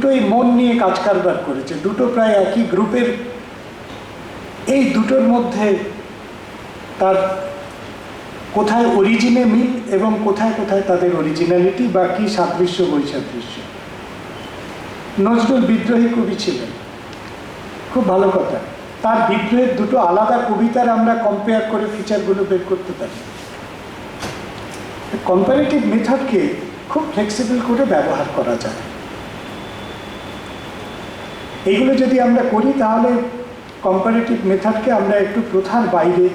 দুটোই মন নিয়ে কাজ কারবার করেছে, দুটো প্রায় একই গ্রুপের। এই দুটোর মধ্যে তার কোথায় অরিজিনে মিল এবং কোথায় কোথায় তাদের অরিজিনালিটি বা কি সাদৃশ্য বৈসাদৃশ্য। নজরুল বিদ্রোহী কবি ছিলেন, খুব ভালো কথা। তার বিদ্রোহের দুটো আলাদা কবিতার আমরা কম্পেয়ার করে ফিচারগুলো বের করতে পারি। কম্পারেটিভ মেথডকে খুব ফ্লেক্সিবল করে ব্যবহার করা যায়। এইগুলো যদি আমরা করি তাহলে কম্পারেটিভ মেথডকে আমরা একটু প্রথার বাইরে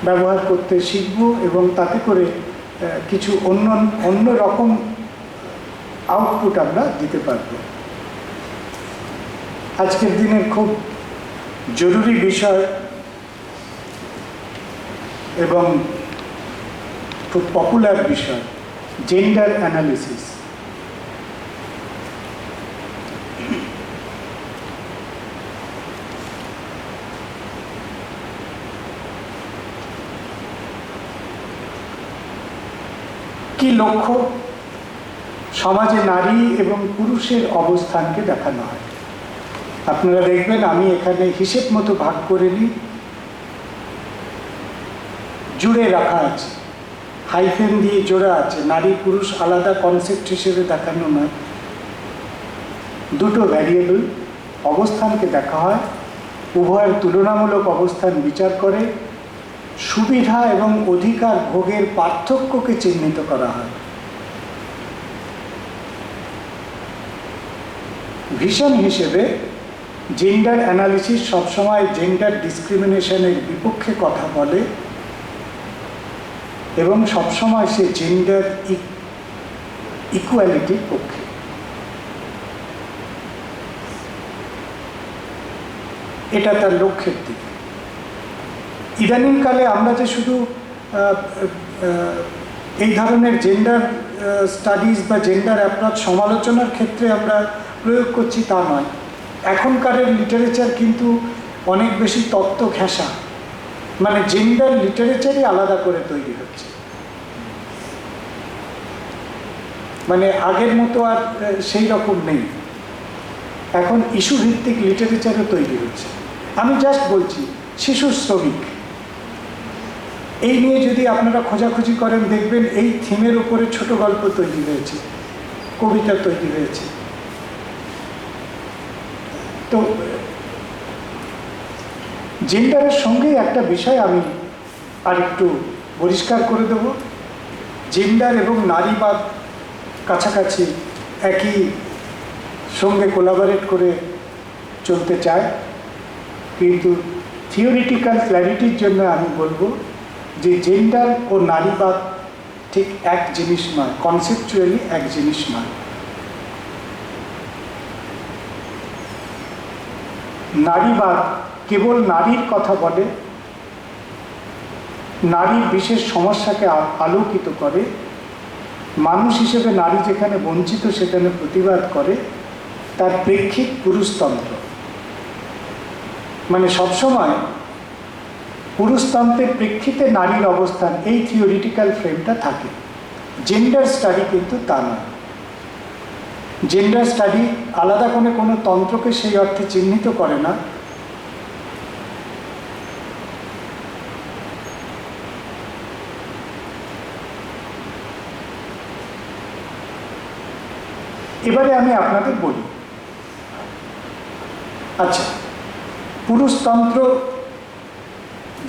ব্যবহার করতে শিখব এবং তাতে করে কিছু অন্য রকম আউটপুট আমরা দিতে পারব। আজকের দিনের খুব জরুরি বিষয় এবং খুব পপুলার বিষয়, জেন্ডার অ্যানালিসিস। কি লক্ষ্য? সমাজে নারী এবং পুরুষের অবস্থানকে দেখানো হয়। আপনারা দেখবেন আমি এখানে হিসেব মতো ভাগ করে নিই, জুড়ে রাখা আছে, হাইফেন দিয়ে জোড়া আছে। নারী পুরুষ আলাদা কনসেপ্ট হিসেবে দেখানো নয়, দুটো ভ্যারিয়েবল অবস্থানকে দেখা হয়। উভয়ের তুলনামূলক অবস্থান বিচার করে সুবিধা এবং অধিকার ভোগের পার্থক্যকে চিহ্নিত করা হয়। ভিশন হিসেবে জেন্ডার অ্যানালিসিস সবসময় জেন্ডার ডিসক্রিমিনেশনের বিপক্ষে কথা বলে এবং সবসময় সে জেন্ডার ইকুয়ালিটির পক্ষে। এটা তার লক্ষ্যের দিক। ইদানিংকালে আমরা যে শুধু এই ধরনের জেন্ডার স্টাডিজ বা জেন্ডার অ্যাপ্রোচ সমালোচনার ক্ষেত্রে আমরা প্রয়োগ করছি তা নয়। এখনকার লিটারেচার কিন্তু অনেক বেশি তত্ত্ব ঘেঁষা, মানে জেন্ডার লিটারেচারই আলাদা করে তৈরি হচ্ছে। মানে আগের মতো আর সেই রকম নেই, এখন ইস্যু ভিত্তিক লিটারেচারও তৈরি হচ্ছে। আমি জাস্ট বলছি শিশু শ্রমিক, এই নিয়ে যদি আপনারা খোঁজাখুঁজি করেন দেখবেন এই থিমের উপরে ছোট গল্প তৈরি হয়েছে, কবিতা তৈরি হয়েছে। তো জেন্ডারের সঙ্গে একটা বিষয় আমি আর একটু পরিষ্কার করে দেব। জেন্ডার এবং নারীবাদ কাছাকাছি একই সঙ্গে কোলাবোরেট করে চলতে চায়, কিন্তু থিওরিটিক্যাল ক্ল্যারিটির জন্য আমি বলবো যে জেন্ডার ও নারীবাদ ঠিক এক জিনিস নয়, কনসেপচুয়ালি এক জিনিস নয়। নারীবাদ কেবল নারীর কথা বলে, নারীর বিশেষ সমস্যাকে আলোকিত করে, মানুষ হিসেবে নারী যেখানে বঞ্চিত সেখানে প্রতিবাদ করে। তার প্রেক্ষিত পুরুষতন্ত্র, মানে সবসময় পুরুষতন্ত্রের প্রেক্ষিতে নারীর অবস্থান, এই থিওরিটিক্যাল ফ্রেমটা থাকে। জেন্ডার স্টাডি কিন্তু তা নয়। জেন্ডার স্টাডি আলাদা করে কোনো তন্ত্রকে সেই অর্থে চিহ্নিত করে না। এবারে আমি আপনাদের বলি, আচ্ছা পুরুষতন্ত্র,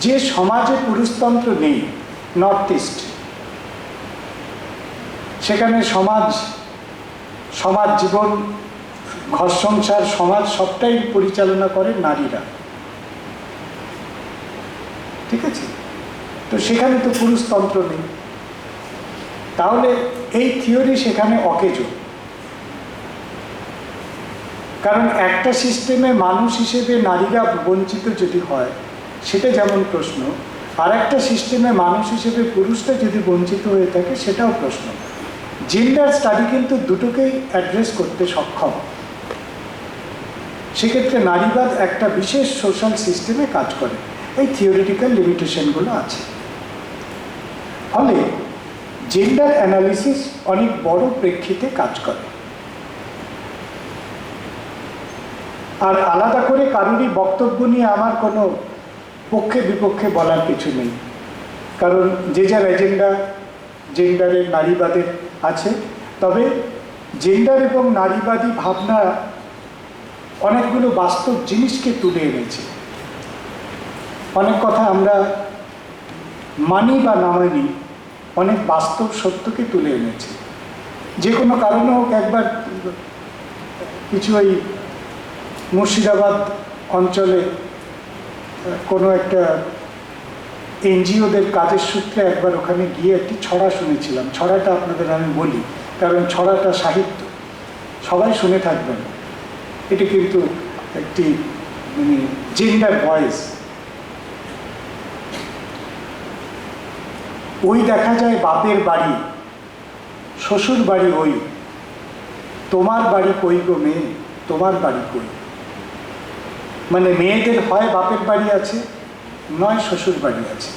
যে সমাজে পুরুষতন্ত্র নেই, নর্থ ইস্ট, সেখানে সমাজ জীবন, ঘর সংসার, সমাজ সবটাই পরিচালনা করে নারীরা, ঠিক আছে? তো সেখানে তো পুরুষতন্ত্র নেই, তাহলে এই থিওরি সেখানে অকেজো। কারণ একটা সিস্টেমে মানুষ হিসেবে নারীরা বঞ্চিত যদি হয় সেটা যেমন প্রশ্ন, আর একটা সিস্টেমে মানুষ হিসেবে পুরুষরা যদি বঞ্চিত হয়ে থাকে সেটাও প্রশ্ন। জেন্ডার স্টাডি কিন্তু দুটোকেই অ্যাড্রেস করতে সক্ষম। সেক্ষেত্রে নারীবাদ একটা বিশেষ সোশ্যাল সিস্টেমে কাজ করে, এই থিওরিটিক্যাল লিমিটেশনগুলো আছে। ফলে জেন্ডার অ্যানালিসিস অনেক বড় প্রেক্ষিতে কাজ করে। আর আলাদা করে কারোরই বক্তব্য নিয়ে আমার কোনো পক্ষে বিপক্ষে বলার কিছু নেই, কারণ যে যার এজেন্ডা জেন্ডারের নারীবাদের আছে। তবে জেন্ডার এবং নারীবাদী ভাবনা অনেকগুলো বাস্তব জিনিসকে তুলে এনেছে। অনেক কথা আমরা মানি বা না মানি, অনেক বাস্তব সত্যকে তুলে এনেছে। যে কোনো কারণে হোক, একবার কিছু ওই মুর্শিদাবাদ অঞ্চলে কোনো একটা এনজিওদের কাজের সূত্রে একবার ওখানে গিয়ে একটি ছড়া শুনেছিলাম। ছড়াটা আপনাদের আমি বলি, কারণ ছড়াটা সাহিত্য, সবাই শুনে থাকবেন। এটি কিন্তু একটি মানে জেন্ডার ভয়েস। ওই দেখা যায় বাপের বাড়ি, শ্বশুর বাড়ি ওই, তোমার বাড়ি কই গো মেয়ে, তোমার বাড়ি কই। মানে মেয়েদের হয় বাপের বাড়ি আছে, নয় শ্বশুর বাড়ি আছে।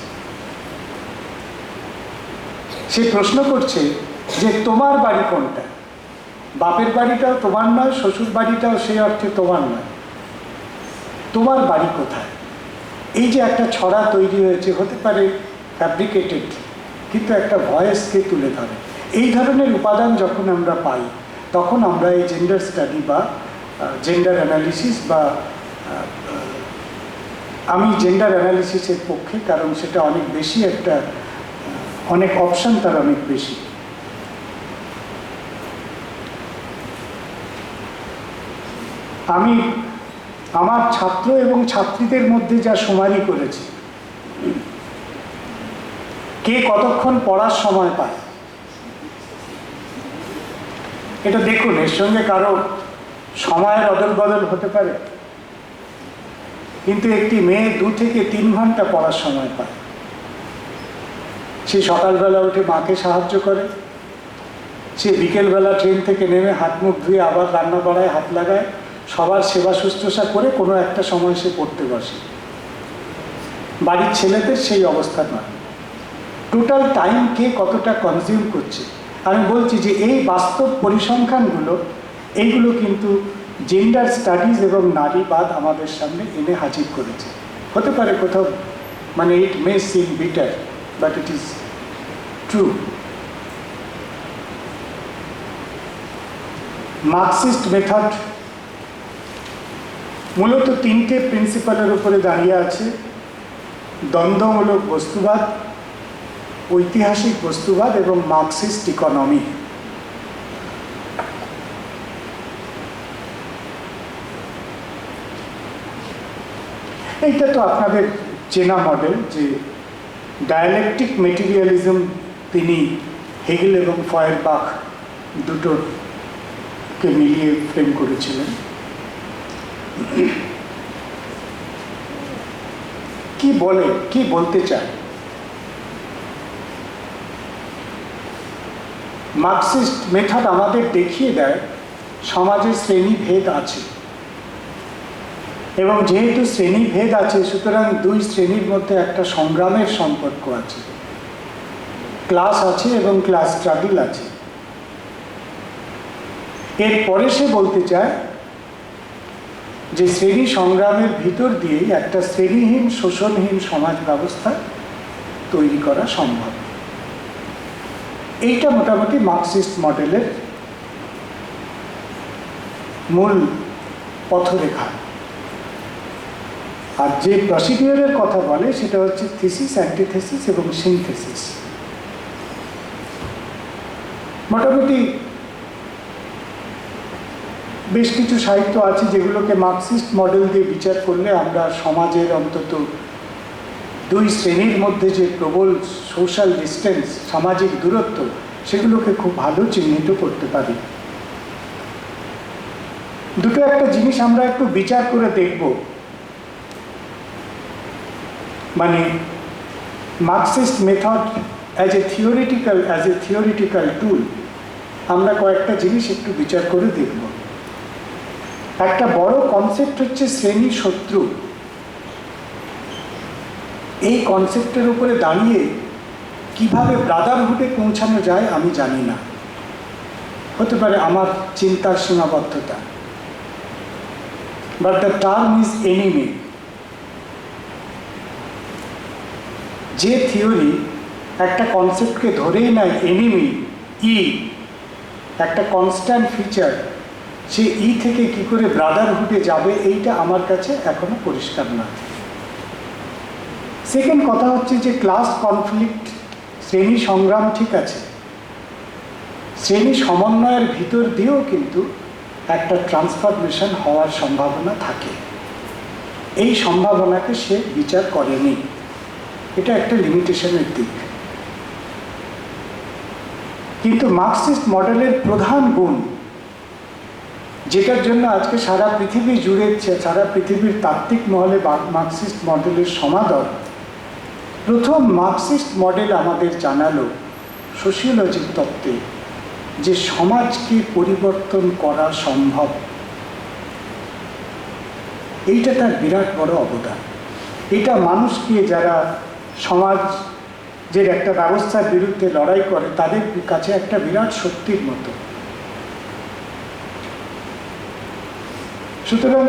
সে প্রশ্ন করছে যে তোমার বাড়ি কোনটা? বাপের বাড়িটাও তোমার নয়, শ্বশুর বাড়িটাও সেই অর্থে তোমার নয়, তোমার বাড়ি কোথায়? এই যে একটা ছড়া তৈরি হয়েছে, হতে পারে ফ্যাব্রিকেটেড, কিন্তু একটা ভয়েসকে তুলে ধরে। এই ধরনের উপাদান যখন আমরা পাই, তখন আমরা এই জেন্ডার স্টাডি বা জেন্ডার অ্যানালিসিস বা আমি জেন্ডার অ্যানালিসিসের পক্ষে, কারণ সেটা অনেক বেশি একটা, অনেক অপশন তার অনেক বেশি। আমি আমার ছাত্র এবং ছাত্রীদের মধ্যে যা শুমারি করেছি, কে কতক্ষণ পড়ার সময় পায় এটা দেখুন। এর সঙ্গে কারো সময়ের অদল বদল হতে পারে, কিন্তু একটি মেয়ে 2 থেকে 3 ঘন্টা পড়ার সময় পায়। সে সকালবেলা উঠে মাকে সাহায্য করে, সে বিকেলবেলা ট্রেন থেকে নেমে হাত মুখ ধুয়ে আবার রান্না করায় হাত লাগায়, সবার সেবা শুশ্রূষা করে কোনো একটা সময় সে পড়তে বসে। বাড়ির ছেলেদের সেই অবস্থা নয়। টোটাল টাইম কে কতটা কনজিউম করছে, আমি বলছি যে এই বাস্তব পরিসংখ্যানগুলো, এইগুলো কিন্তু জেন্ডার স্টাডিজ এবং নারীবাদ আমাদের সামনে এনে হাজির করেছে। হতে পারে কোথাও মানে it may seem bitter, but it is true. Marxist method মূলত 3টে প্রিন্সিপালের উপরে দাঁড়িয়ে আছে: দ্বন্দ্বমূলক বস্তুবাদ, ঐতিহাসিক বস্তুবাদ এবং মার্কসিস্ট ইকোনমি। এইটা তো আপনাদের চেনা মডেল, যে ডায়ালেকটিক মেটেরিয়ালিজম তিনি হেগেল এবং ফয়েরবাখ দুটোকে মিলিয়ে ফ্রেম করেছিলেন। কি বলে, কি বলতে চায়? মার্কসিস্ট মেথড আমাদের দেখিয়ে দেয় সমাজে শ্রেণীভেদ আছে, এবং যেহেতু শ্রেণীভেদ আছে, সুতরাং 2 শ্রেণীর মধ্যে একটা সংগ্রামের সম্পর্ক আছে, ক্লাস আছে এবং ক্লাস স্ট্রাগল আছে। এরপরে সে বলতে চায় যে শ্রেণী সংগ্রামের ভিতর দিয়েই একটা শ্রেণীহীন শোষণহীন সমাজ ব্যবস্থা তৈরি করা সম্ভব। এইটা মোটামুটি মার্কসিস্ট মডেলের মূল পথরেখা। আর যে প্রসিডিওরের কথা বলে সেটা হচ্ছে থিসিস, অ্যান্টিথেসিস এবং সিনথেসিস। মোটামুটি বেশ কিছু সাহিত্য আছে যেগুলোকে মার্কসিস্ট মডেল দিয়ে বিচার করলে আমরা সমাজের অন্তত 2 শ্রেণীর মধ্যে যে প্রবল সোশ্যাল ডিস্টেন্স, সামাজিক দূরত্ব, সেগুলোকে খুব ভালো চিহ্নিত করতে পারি। দুটো একটা জিনিস আমরা একটু বিচার করে দেখব। মানে Marxist method as a theoretical tool আমরা কয়েকটা জিনিস একটু বিচার করে দেখব। একটা বড় কনসেপ্ট হচ্ছে শ্রেণী শত্রু। এই কনসেপ্টের উপরে দাঁড়িয়ে কিভাবে ব্রাদারহুডে পৌঁছানো যায় আমি জানি না, হতে পারে আমার চিন্তার সীমাবদ্ধতা। But the term is enemy. যে থিওরি একটা কনসেপ্টকে ধরেই নেয় এনিমি, একটা কনস্ট্যান্ট ফিচার, সে থেকে কি করে ব্রাদারহুডে যাবে, এইটা আমার কাছে এখনো পরিষ্কার না। সেকেন্ড কথা হচ্ছে যে ক্লাস কনফ্লিক্ট, শ্রেণী সংগ্রাম ঠিক আছে, শ্রেণী সমন্বয়ের ভিতর দিয়েও কিন্তু একটা ট্রান্সফরমেশন হওয়ার সম্ভাবনা থাকে। এই সম্ভাবনাকে সে বিচার করেনি, এটা একটা লিমিটেশনের দিক। কিন্তু মার্কসিস্ট মডেলের প্রধান গুণ, যেটার জন্য আজকে সারা পৃথিবী জুড়ে, সারা পৃথিবীর তাত্ত্বিক মহলে মার্কসিস্ট মডেলের সমাদর, প্রথম মার্কসিস্ট মডেল আমাদের জানালো সোশিওলজিক তত্ত্বে যে সমাজকে পরিবর্তন করা সম্ভব। এইটা তার বিরাট বড় অবদান। এটা মানুষকে, যারা সমাজের একটা ব্যবস্থার বিরুদ্ধে লড়াই করে, তাদের কাছে একটা বিরাট শক্তির মতো। সুতরাং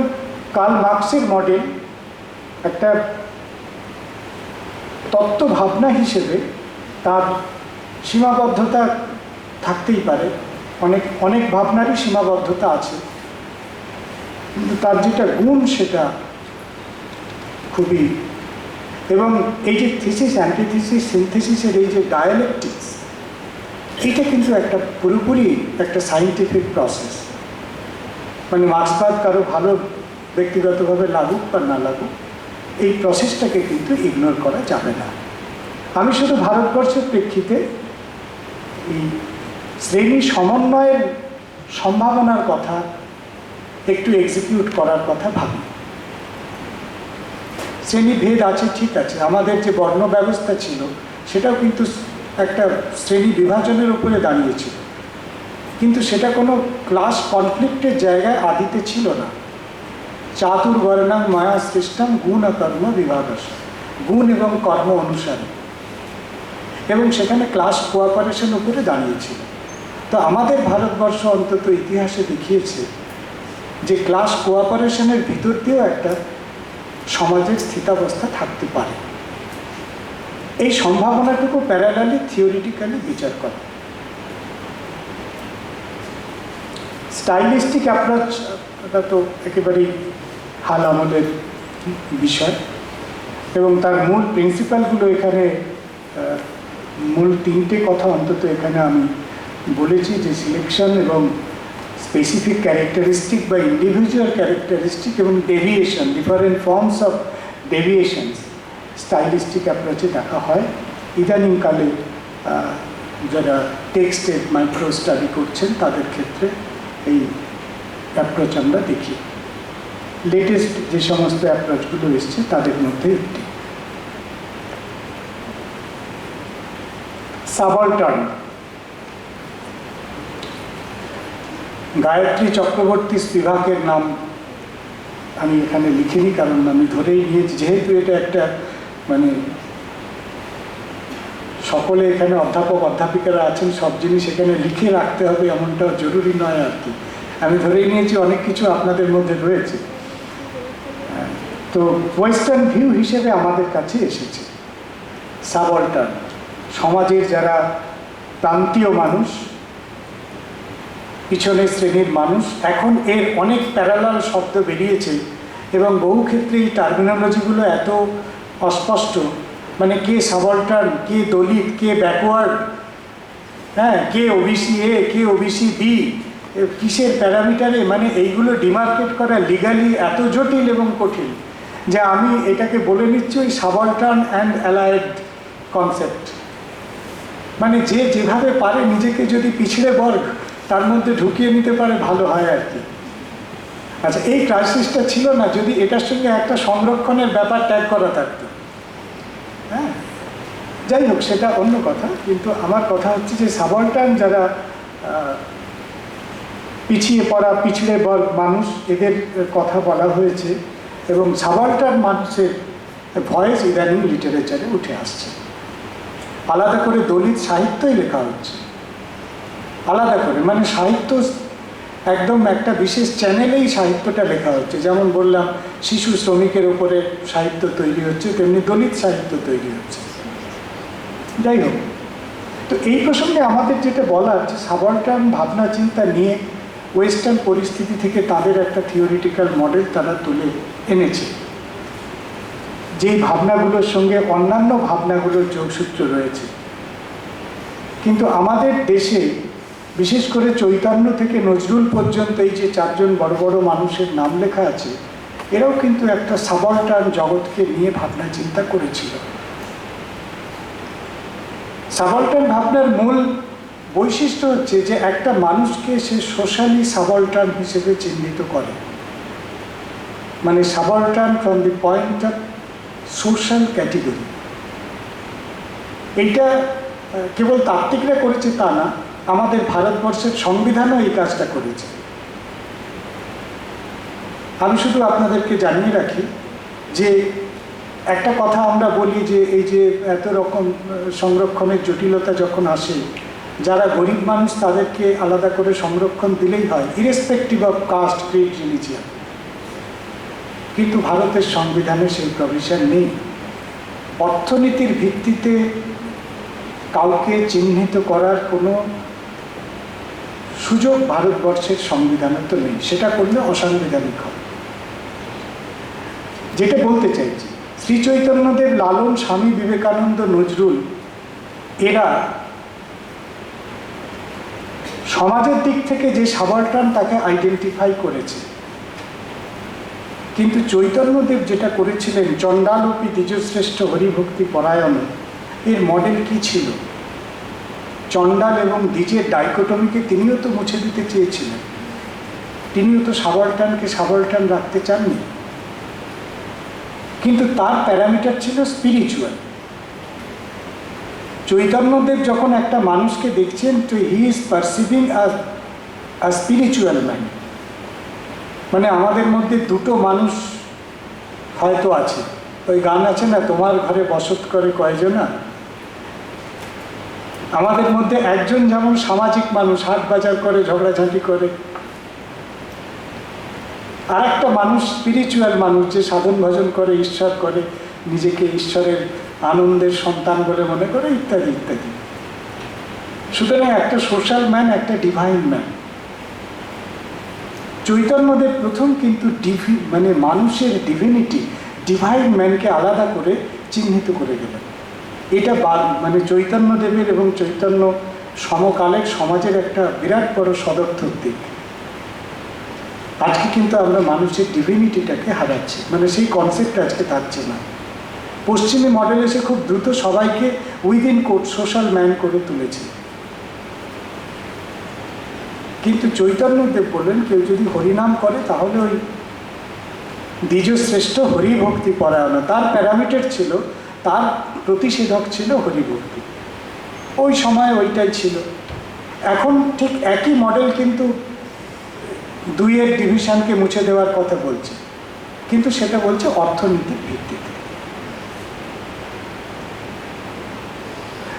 কার্ল মার্কসের মডেল একটা তত্ত্ব ভাবনা হিসেবে তার সীমাবদ্ধতা থাকতেই পারে, অনেক ভাবনারই সীমাবদ্ধতা আছে, কিন্তু তার যেটা গুণ সেটা খুবই। এবং এই যে থিসিস, অ্যান্টিথিসিস, সিনথেসিসের এই যে ডায়ালেকটিক্স, এইটা কিন্তু একটা পুরোপুরি একটা সায়েন্টিফিক প্রসেস। মানে মার্ক্সবাদ কারো ভালো ব্যক্তিগতভাবে লাগুক বা না লাগুক, এই প্রসেসটাকে কিন্তু ইগনোর করা যাবে না। আমি শুধু ভারতবর্ষের প্রেক্ষিতে এই শ্রেণী সমন্বয়ের সম্ভাবনার কথা একটু এক্সিকিউট করার কথা ভাবি। শ্রেণীভেদ আছে, ঠিক আছে, আমাদের যে বর্ণ ব্যবস্থা ছিল সেটাও কিন্তু একটা শ্রেণী বিভাজনের উপরে দাঁড়িয়েছিল, কিন্তু সেটা কোনো ক্লাস কনফ্লিক্টের জায়গায় আদিতে ছিল না। চাতুর্বর্ণাং মায়া সৃষ্টম গুণ কর্ম বিভাগস, গুণ এবং কর্ম অনুসারে, এবং সেখানে ক্লাস কোঅপারেশন উপরে দাঁড়িয়েছিল। তো আমাদের ভারতবর্ষ অন্তত ইতিহাসে দেখিয়েছে যে ক্লাস কোঅপারেশনের ভিতর দিয়েও একটা সমাজের স্থিতাবস্থা থাকতে পারে। এই সম্ভাবনাটুকু প্যারালালি থিওরিটিক্যালি বিচার করে। স্টাইলিস্টিক অ্যাপ্রোচ, এটা তো একেবারেই হাল আমলের বিষয়, এবং তার মূল প্রিন্সিপালগুলো এখানে, মূল তিনটে কথা অন্তত এখানে আমি বলেছি, যে সিলেকশন এবং স্পেসিফিক ক্যারেক্টারিস্টিক বা ইন্ডিভিজুয়াল ক্যারেক্টারিস্টিক এবং deviation, different forms of deviations stylistic অ্যাপ্রোচে দেখা হয়। ইদানিংকালে যারা টেক্সটের মাইক্রো স্টাডি করছেন তাদের ক্ষেত্রে এই অ্যাপ্রোচ আমরা দেখি। লেটেস্ট যে সমস্ত অ্যাপ্রোচগুলো এসছে তাদের মধ্যে একটি। সাবলটার্ন, গায়ত্রী চক্রবর্তী স্পিভাকের নাম আমি এখানে লিখিনি, কারণ আমি ধরেই নিয়েছি, যেহেতু এটা একটা মানে সকলে এখানে অধ্যাপক অধ্যাপিকারা আছেন, সব জিনিস এখানে লিখে রাখতে হবে এমনটা জরুরি নয় আর কি। আমি ধরেই নিয়েছি অনেক কিছু আপনাদের মধ্যে রয়েছে। তো ওয়েস্টার্ন ভিউ হিসেবে আমাদের কাছে এসেছে সাবলটার্ন, সমাজের যারা প্রান্তীয় মানুষ, পিছনের শ্রেণীর মানুষ। এখন এর অনেক প্যারালাল শব্দ বেরিয়েছে এবং বহু ক্ষেত্রে এই টার্মিনোলজিগুলো এত অস্পষ্ট, মানে কে সাবলটার্ন, কে দলিত, কে ব্যাকওয়ার্ড, হ্যাঁ, কে ওবিসি এ, কে ওবিসি বি, কিসের প্যারামিটারে, মানে এইগুলো ডিমার্কেট করা লিগালি এত জটিল এবং কঠিন যে আমি এটাকে বলে নিচ্ছি ওই সাবলটার্ন অ্যান্ড অ্যালায়েড কনসেপ্ট। মানে যে যেভাবে পারে নিজেকে যদি পিছড়ে বর্গ তার মধ্যে ঢুকিয়ে নিতে পারে ভালো হয় আর কি। আচ্ছা, এই ক্রাইসিসটা ছিল না যদি এটার সঙ্গে একটা সংরক্ষণের ব্যাপার ট্যাগ করা থাকতো। হ্যাঁ, যাই হোক, সেটা অন্য কথা। কিন্তু আমার কথা হচ্ছে যে সাবলটার্ন যারা পিছিয়ে পড়া, পিছড়ে বর্গ মানুষ, এদের কথা বলা হয়েছে, এবং সাবলটার্ন মানুষের ভয়েস ইদানিং লিটারেচারে উঠে আসছে। আলাদা করে দলিত সাহিত্যই লেখা হচ্ছে, আলাদা করে, মানে সাহিত্য একদম একটা বিশেষ চ্যানেলেই সাহিত্যটা লেখা হচ্ছে। যেমন বললাম শিশু শ্রমিকের উপরে সাহিত্য তৈরি হচ্ছে, তেমনি দলিত সাহিত্য তৈরি হচ্ছে। যাই হোক, তো এই প্রসঙ্গে আমাদের যেটা বলার, যে সাবঅল্টার্ন ভাবনা চিন্তা নিয়ে ওয়েস্টার্ন পরিস্থিতি থেকে তাদের একটা থিওরিটিক্যাল মডেল তারা তুলে এনেছে, যেই ভাবনাগুলোর সঙ্গে অন্যান্য ভাবনাগুলোর যোগসূত্র রয়েছে। কিন্তু আমাদের দেশে বিশেষ করে চৈতন্য থেকে নজরুল পর্যন্ত এই যে চারজন বড় বড় মানুষের নাম লেখা আছে, এরাও কিন্তু একটা সাবঅল্টার্ন জগৎকে নিয়ে ভাবনা চিন্তা করেছিল। সাবঅল্টার্ন ভাবনার মূল বৈশিষ্ট্য হচ্ছে যে একটা মানুষকে সে সোশ্যালি সাবঅল্টার্ন হিসেবে চিহ্নিত করে, মানে subaltern from the point of social category. এইটা কেবল তাত্ত্বিকরা করেছে তা না, আমাদের ভারতবর্ষের সংবিধানও এই কাজটা করেছে। আমি শুধু আপনাদেরকে জানিয়ে রাখি যে একটা কথা আমরা বলি যে এই যে এত রকম সংরক্ষণের জটিলতা যখন আসে, যারা গরিব মানুষ তাদেরকে আলাদা করে সংরক্ষণ দিলেই হয়, irrespective of caste, creed, religion. কিন্তু ভারতের সংবিধানে সেই প্রভিশন নেই। অর্থনীতির ভিত্তিতে কাউকে চিহ্নিত করার কোনো সুযোগ ভারতবর্ষের সংবিধানে তো নেই, সেটা করলে অসাংবিধানিক হবে। যেটা বলতে চাইছি, শ্রী চৈতন্যদেব, লালন, স্বামী বিবেকানন্দ, নজরুল এরা সমাজের দিক থেকে যে সাবঅল্টার্ন তাকে আইডেন্টিফাই করেছে। কিন্তু চৈতন্যদেব যেটা করেছিলেন, চণ্ডালোপি দ্বিজশ্রেষ্ঠ হরিভক্তি পরায়ণ, এর মডেল কি ছিল? চণ্ডাল এবং দ্বিজের ডাইকোটমিকে তিনিও তো মুছে দিতে চেয়েছিলেন, তিনিও তো সাবঅল্টার্নকে সাবঅল্টার্ন রাখতে চাননি। কিন্তু তার প্যারামিটার ছিল স্পিরিচুয়াল। চৈতন্যদেব যখন একটা মানুষকে দেখছেন, তো he is perceiving a spiritual man, মানে আমাদের মধ্যে দুটো মানুষ হয়তো আছে। ওই গান আছে না, তোমার ঘরে বসত করে কয়জনা। আমাদের মধ্যে একজন যেমন সামাজিক মানুষ, হাট বাজার করে, ঝগড়াঝাঁটি করে, আর একটা মানুষ স্পিরিচুয়াল মানুষ, যে সাধন ভজন করে, ঈশ্বর করে, নিজেকে ঈশ্বরের আনন্দের সন্তান বলে মনে করে, ইত্যাদি ইত্যাদি। সুতরাং একটা সোশ্যাল ম্যান, একটা ডিভাইন ম্যান। চৈতন্যদেব প্রথম কিন্তু মানে মানুষের ডিভিনিটি, ডিভাইন ম্যানকে আলাদা করে চিহ্নিত করে গেলেন। এটা মানে চৈতন্যদেবের এবং চৈতন্য সমকালের সমাজের একটা বিরাট বড় সদর্থক দিক। আজকে কিন্তু আমরা মানুষের ডিভিনিটিটাকে হারাচ্ছি, মানে সেই কনসেপ্ট আজকে থাকছে না। পশ্চিমী মডেল এসে খুব দ্রুত সবাইকে উইদিন কোড সোশ্যাল ম্যান করে তুলেছে। কিন্তু চৈতন্যদেব বললেন, কেউ যদি হরিনাম করে তাহলে ওই দ্বিজশ্রেষ্ঠ হরিভক্তি পরায়ণ, তার প্যারামিটার ছিল, তার প্রতিষেধক ছিল হরিভক্তি। ওই সময় ওইটাই ছিল। এখন ঠিক একই মডেল কিন্তু দুইয়ের ডিভিশনকে মুছে দেওয়ার কথা বলছে, কিন্তু সেটা বলছে অর্থনীতির ভিত্তিতে।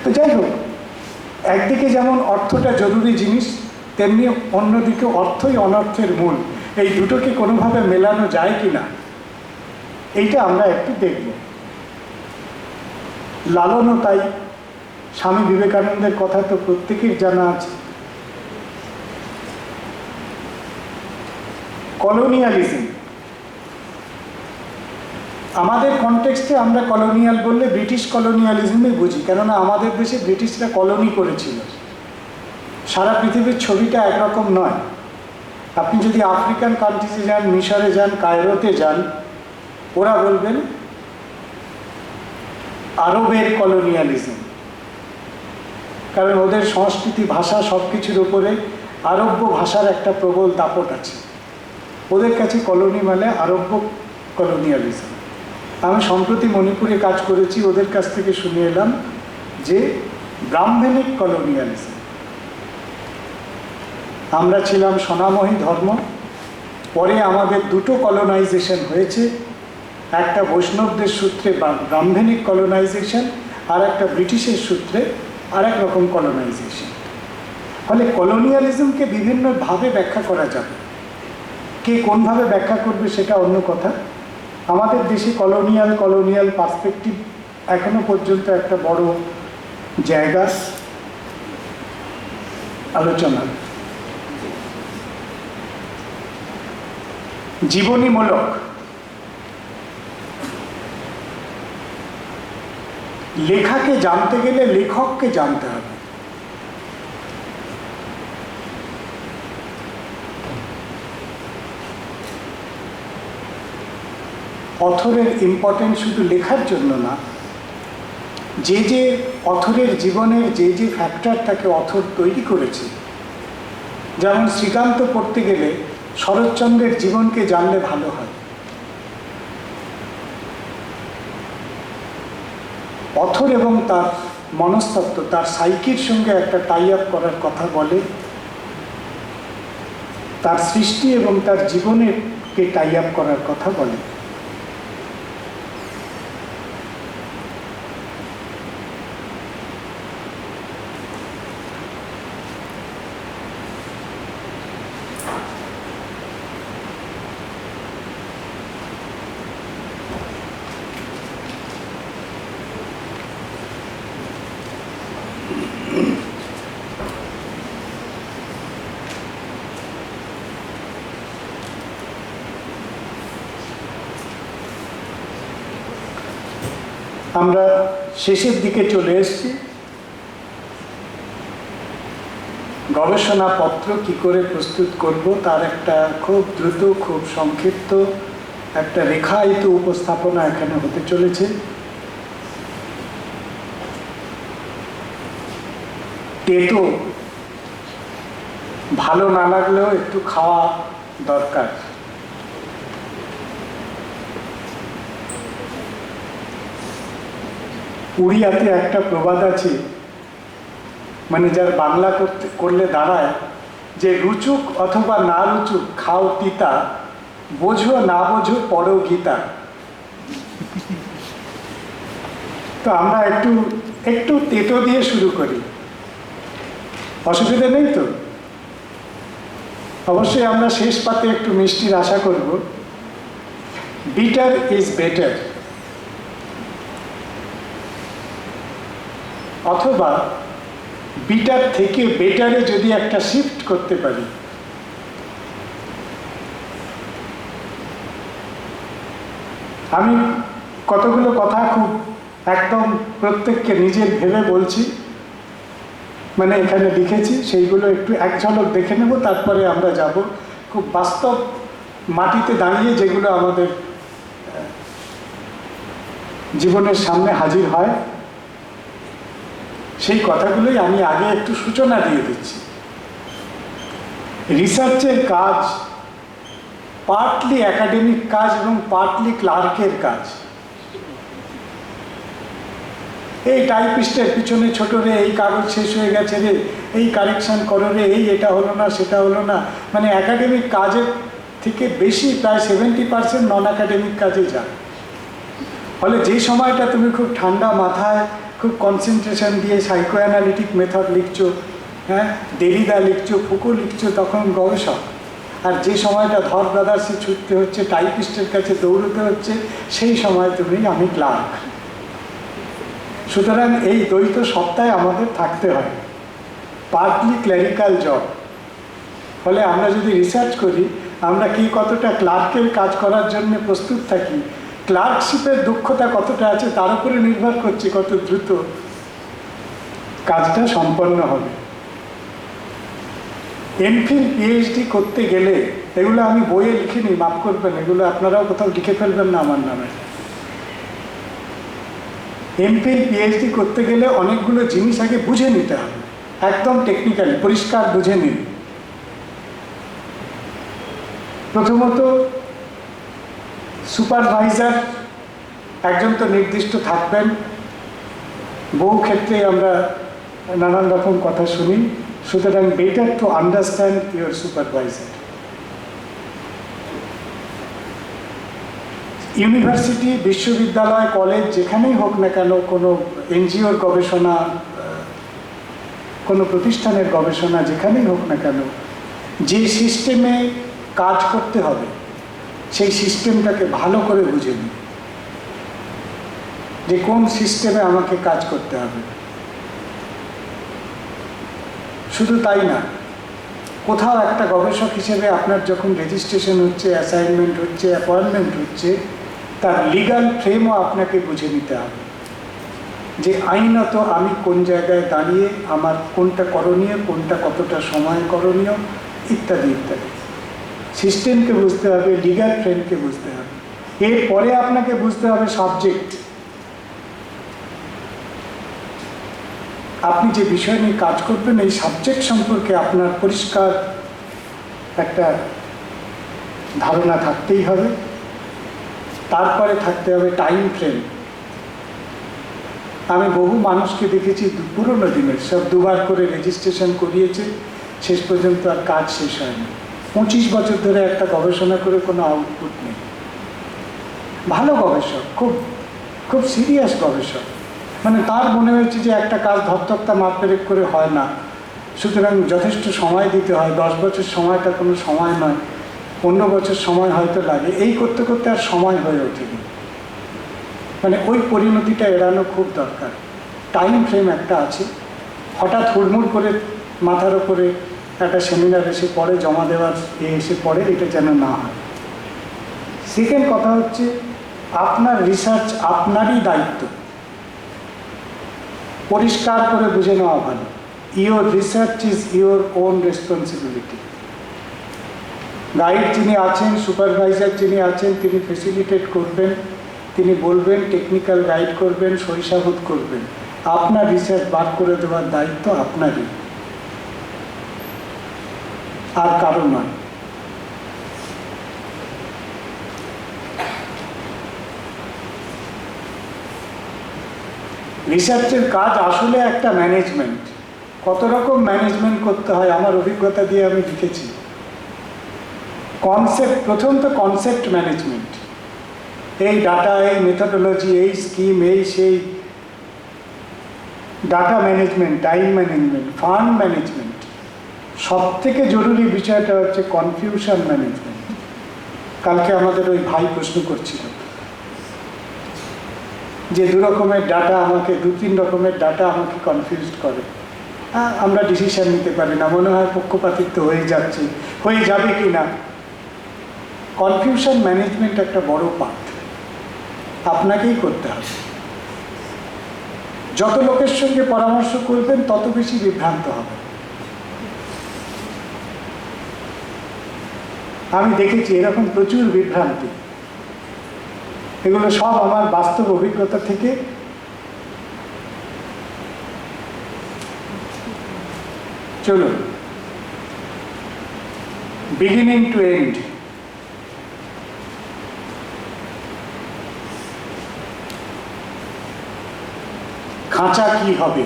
তো যাই হোক, একদিকে যেমন অর্থটা জরুরি জিনিস, তেমনি অন্যদিকে অর্থই অনর্থের মূল। এই দুটোকে কোনোভাবে মেলানো যায় কি না, এইটা আমরা একটু দেখব। লালনও তাই। স্বামী বিবেকানন্দের কথা তো প্রত্যেকের জানা আছে। কলোনিয়ালিজম, আমাদের কনটেক্সটে আমরা কলোনিয়াল বললে ব্রিটিশ কলোনিয়ালিজমই বুঝি, কেননা আমাদের দেশে ব্রিটিশরা কলোনি করেছিল। সারা পৃথিবীর ছবিটা একরকম নয়। আপনি যদি আফ্রিকান কান্ট্রিজে যান, মিশরে যান, কায়রোতে যান, ওরা বলবেন আরবের কলোনিয়ালিজম, কারণ ওদের সংস্কৃতি, ভাষা, সব কিছুর উপরে আরব্য ভাষার একটা প্রবল দাপট আছে। ওদের কাছে কলোনি মানে আরব্য কলোনিয়ালিজম। আমি সম্প্রতি মণিপুরে কাজ করেছি, ওদের কাছ থেকে শুনে এলাম যে ব্রাহ্মণিক কলোনিয়ালিজম। আমরা ছিলাম সোনাময়ী ধর্ম, পরে আমাদের দুটো কলোনাইজেশন হয়েছে, একটা বৈষ্ণবদের সূত্রে ব্রাহ্মণিক কলোনাইজেশন, আর একটা ব্রিটিশের সূত্রে আর এক রকম কলোনাইজেশন। ফলে কলোনিয়ালিজমকে বিভিন্নভাবে ব্যাখ্যা করা যাবে, কে কোনভাবে ব্যাখ্যা করবে সেটা অন্য কথা। আমাদের দেশে কলোনিয়াল পার্সপেক্টিভ এখনো পর্যন্ত একটা বড় জায়গা আলোচনা। জীবনীমূলক লেখাকে জানতে গেলে লেখককে জানতে হবে। অথরের ইম্পর্টেন্স শুধু লেখার জন্য না, যে অথরের জীবনের যে ফ্যাক্টর তাকে অথর তৈরি করেছে। যেমন শ্রীকান্ত পড়তে গেলে শরৎচন্দ্রের জীবনকে জানলে ভালো হয়। অথর এবং তার মনস্তত্ত্ব, তার সাইকির সঙ্গে একটা টাই আপ করার কথা বলে, তার সৃষ্টি এবং তার জীবনেরকে টাই আপ করার কথা বলে। আমরা শেষের দিকে চলে এসেছি। গবেষণাপত্র কি করে প্রস্তুত করব তার একটা খুব দ্রুত, খুব সংক্ষিপ্ত একটা রেখায়িত উপস্থাপনা এখানে হতে চলেছে। তেতো ভালো না লাগলেও একটু খাওয়া দরকার। উড়িয়াতে একটা প্রবাদ আছে, মানে যার বাংলা করলে দাঁড়ায় যে রুচুক অথবা না রুচুক খাও তিতা, বোঝো না বোঝো পড়ো গীতা। তো আমরা একটু তেতো দিয়ে শুরু করি, অসুবিধা নেই তো? অবশ্যই আমরা শেষ পাতে একটু মিষ্টির আশা করব। বিটার ইজ বেটার, অথবা বিটার থেকে বেটারে যদি একটা শিফট করতে পারি। আমি কতগুলো কথা খুব একদম প্রত্যেককে নিজের ভেবে বলছি, মানে এখানে লিখেছি, সেইগুলো একটু এক ঝলক দেখে নেব, তারপরে আমরা যাব খুব বাস্তব মাটিতে দাঁড়িয়ে যেগুলো আমাদের জীবনের সামনে হাজির হয় সেই কথাগুলোই আমি আগে একটু সূচনা দিয়ে দিচ্ছি। রিসার্চের কাজ পার্টলি একাডেমিক কাজ এবং পার্টলি ক্লার্কের কাজ। এই টাইপিস্টের পিছনে ছোট রে, এই কাগজ শেষ হয়ে গেছে রে, এই কারেকশন করো রে, এই এটা হলো না সেটা হলো না, মানে একাডেমিক কাজের থেকে বেশি প্রায় 70% নন একাডেমিক কাজে যায়। ফলে যে সময়টা তুমি খুব ঠান্ডা মাথায় খুব কনসেন্ট্রেশন দিয়ে সাইকো অ্যানালিটিক মেথড লিখছো, হ্যাঁ, দেরিদা লিখছো, ফুকো লিখছো, তখন গবেষক। আর যে সময়টা ধর ব্রাদার্সে ছুটতে হচ্ছে, টাইপিস্টের কাছে দৌড়তে হচ্ছে, সেই সময় তুমি আমি ক্লার্ক। সুতরাং এই দ্বৈত সত্তায় আমাদের থাকতে হয়, পার্টলি ক্লেরিক্যাল জব। ফলে আমরা যদি রিসার্চ করি, আমরা কি কতটা ক্লার্কের কাজ করার জন্য প্রস্তুত থাকি, ক্লার্কশিপের দক্ষতা কতটা আছে তার উপরে নির্ভর করছে কত দ্রুত কাজটা সম্পন্ন হবে। এমফিল পিএইচডি করতে গেলে, এগুলো আমি বইয়ে লিখিনি, মাফ করবেন, এগুলো আপনারাও কোথাও লিখে ফেলবেন না আমার নামে। এমফিল পিএইচডি করতে গেলে অনেকগুলো জিনিস আগে বুঝে নিতে হবে, একদম টেকনিক্যালি পরিষ্কার বুঝে নিন। প্রথমত সুপারভাইজার একজন তো নির্দিষ্ট থাকবেন। বহু ক্ষেত্রে আমরা নানান রকম কথা শুনি, সুতরাং better to understand your supervisor. University, বিশ্ববিদ্যালয়, কলেজ যেখানেই হোক না কেন, কোনো এনজিওর গবেষণা, কোনো প্রতিষ্ঠানের গবেষণা যেখানেই হোক না কেন, যে সিস্টেমে কাজ করতে হবে সেই সিস্টেমটাকে ভালো করে বুঝে নিই, যে কোন সিস্টেমে আমাকে কাজ করতে হবে। শুধু তাই না, কোথাও একটা গবেষক হিসেবে আপনার যখন রেজিস্ট্রেশন হচ্ছে, অ্যাসাইনমেন্ট হচ্ছে, অ্যাপয়েন্টমেন্ট হচ্ছে, তার লিগাল ফ্রেমও আপনাকে বুঝে নিতে হবে, যে আইনত আমি কোন জায়গায় দাঁড়িয়ে, আমার কোনটা করণীয়, কোনটা কতটা সময় করণীয়, ইত্যাদি ইত্যাদি। সিস্টেমকে বুঝতে হবে, লিগাল ফ্রেমকে বুঝতে হবে। এরপরে আপনাকে বুঝতে হবে সাবজেক্ট। আপনি যে বিষয় নিয়ে কাজ করবেন এই সাবজেক্ট সম্পর্কে আপনার পরিষ্কার একটা ধারণা থাকতেই হবে। তারপরে থাকতে হবে টাইম ফ্রেম। আমি বহু মানুষকে দেখেছি পুরোনো দিনের, সব দুবার করে রেজিস্ট্রেশন করিয়েছে, শেষ পর্যন্ত আর কাজ শেষ হয়নি। 25 বছর ধরে একটা গবেষণা করে কোনো আউটপুট নেই। ভালো গবেষক, খুব খুব সিরিয়াস গবেষক, মানে তার মনে হয়েছে যে একটা কাজ ধরতক্তা মাপেরেক করে হয় না, সুতরাং যথেষ্ট সময় দিতে হয়। 10 বছর সময়টা কোনো সময় নয়, 15 বছর সময় হয়তো লাগে। এই করতে করতে আর সময় হয়ে ওঠেনি। মানে ওই পরিণতিটা এড়ানো খুব দরকার। টাইম ফ্রেম একটা আছে, হঠাৎ হুড়মুড় করে মাথার ওপরে একটা সেমিনার এসে পড়ে, জমা দেওয়ার এসে পড়ে, এটা যেন না হয়। সেকেন্ড কথা হচ্ছে, আপনার রিসার্চ আপনারই দায়িত্ব। পরিষ্কার করে বুঝে নেওয়া ভালো, your research is your own responsibility. Guide যিনি আছেন, সুপারভাইজার যিনি আছেন, তিনি ফেসিলিটেট করবেন, তিনি বলবেন, টেকনিক্যাল গাইড করবেন, সরিষাহুত করবেন। আপনার রিসার্চ বার করে দেওয়ার দায়িত্ব আপনারই, আর কারো নয়। রিসার্চের কাজ আসলে একটা ম্যানেজমেন্ট। কত রকম ম্যানেজমেন্ট করতে হয় আমার অভিজ্ঞতা দিয়ে আমি লিখেছি। কনসেপ্ট, প্রথম তো কনসেপ্ট ম্যানেজমেন্ট, এই ডাটা, এই মেথডোলজি, এই স্কিম, এই সেই data management, time management, fund management. সব থেকে জরুরি বিষয়টা হচ্ছে কনফিউশন ম্যানেজমেন্ট। কালকে আমাদের ওই ভাই প্রশ্ন করছিল যে 2 রকমের ডাটা আমাকে, 2-3 রকমের ডাটা আমাকে কনফিউজড করে। আমরা ডিসিশন নিতে পারি না, মনে হয় পক্ষপাতিত্ব হয়ে যাচ্ছে, হয়ে যাবে কি না। কনফিউশন ম্যানেজমেন্ট একটা বড় পার্ট, আপনাকেই করতে হবে। যত লোকের সঙ্গে পরামর্শ করবেন তত বেশি বিভ্রান্ত হবে। আমি দেখেছি এরকম প্রচুর বিভ্রান্তি। এগুলো সব আমার বাস্তব অভিজ্ঞতা থেকে। চলুন, বিগিনিং টু এন্ড। খাঁচা কি হবে?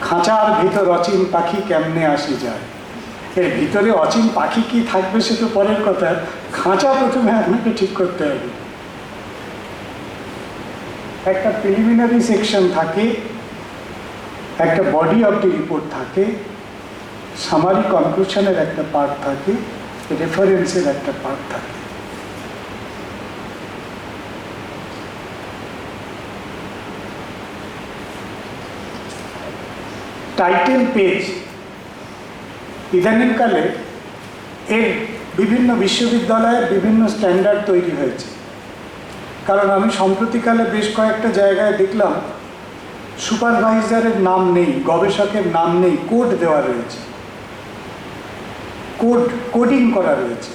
খাঁচার ভিতর অচিন পাখি কেমনে আসে যায়। এর ভিতরে অচিন পাখি কি থাকবে সে তো পরের কথা, খাঁচা প্রথমে আপনাকে ঠিক করতে হবে। একটা প্রিলিমিনারি সেকশন থাকে, একটা বডি অফ দি রিপোর্ট থাকে, সামারি কনক্লুশনের একটা পার্ট থাকে, রেফারেন্সের একটা পার্ট থাকে। টাইটেল পেজ ইদানিংকালে এর বিভিন্ন বিশ্ববিদ্যালয়ের বিভিন্ন স্ট্যান্ডার্ড তৈরি হয়েছে। কারণ আমি সম্প্রতিকালে বেশ কয়েকটা জায়গায় দেখলাম সুপারভাইজারের নাম নেই, গবেষকের নাম নেই, কোড দেওয়া রয়েছে, কোডিং করা রয়েছে।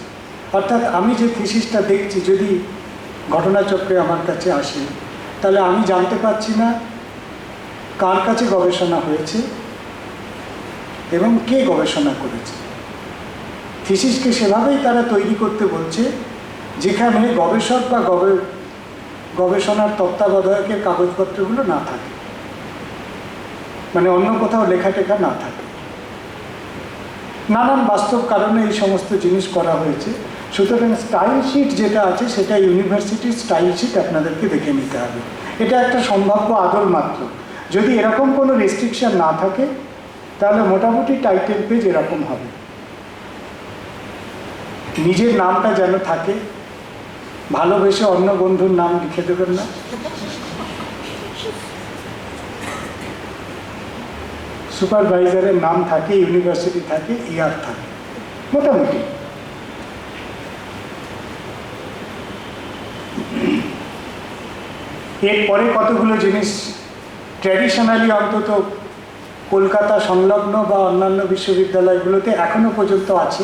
অর্থাৎ আমি যে থিসিসটা দেখছি যদি ঘটনাচক্রে আমার কাছে আসে, তাহলে আমি জানতে পারছি না কার কাছে গবেষণা হয়েছে এবং কে গবেষণা করেছে। থিসিসকে সেভাবেই তারা তৈরি করতে বলছে যেখানে গবেষক বা গবেষণার তত্ত্বাবধায়কের কাগজপত্রগুলো না থাকে, মানে অন্য কোথাও লেখা টেখা না থাকে। নানান বাস্তব কারণে এই সমস্ত জিনিস করা হয়েছে। সুতরাং স্টাইল শিট যেটা আছে সেটা ইউনিভার্সিটির স্টাইল শিট আপনাদেরকে দেখে নিতে হবে। এটা একটা সম্ভাব্য আদল মাত্র। যদি এরকম কোনো রেস্ট্রিকশন না থাকে তাহলে মোটামুটি টাইটেল পেজ এরকম হবে। নিজের নামটা যেন থাকে, ভালোবেসে অন্য বন্ধুর নাম লিখে দেবেন না। সুপারভাইজারের নাম থাকে, ইউনিভার্সিটি থাকে, ইয়ার থাকে, মোটামুটি। এরপরে কতগুলো জিনিস ট্র্যাডিশনালি অন্তত কলকাতা সংলগ্ন বা অন্যান্য বিশ্ববিদ্যালয়গুলোতে এখনো পর্যন্ত আছে,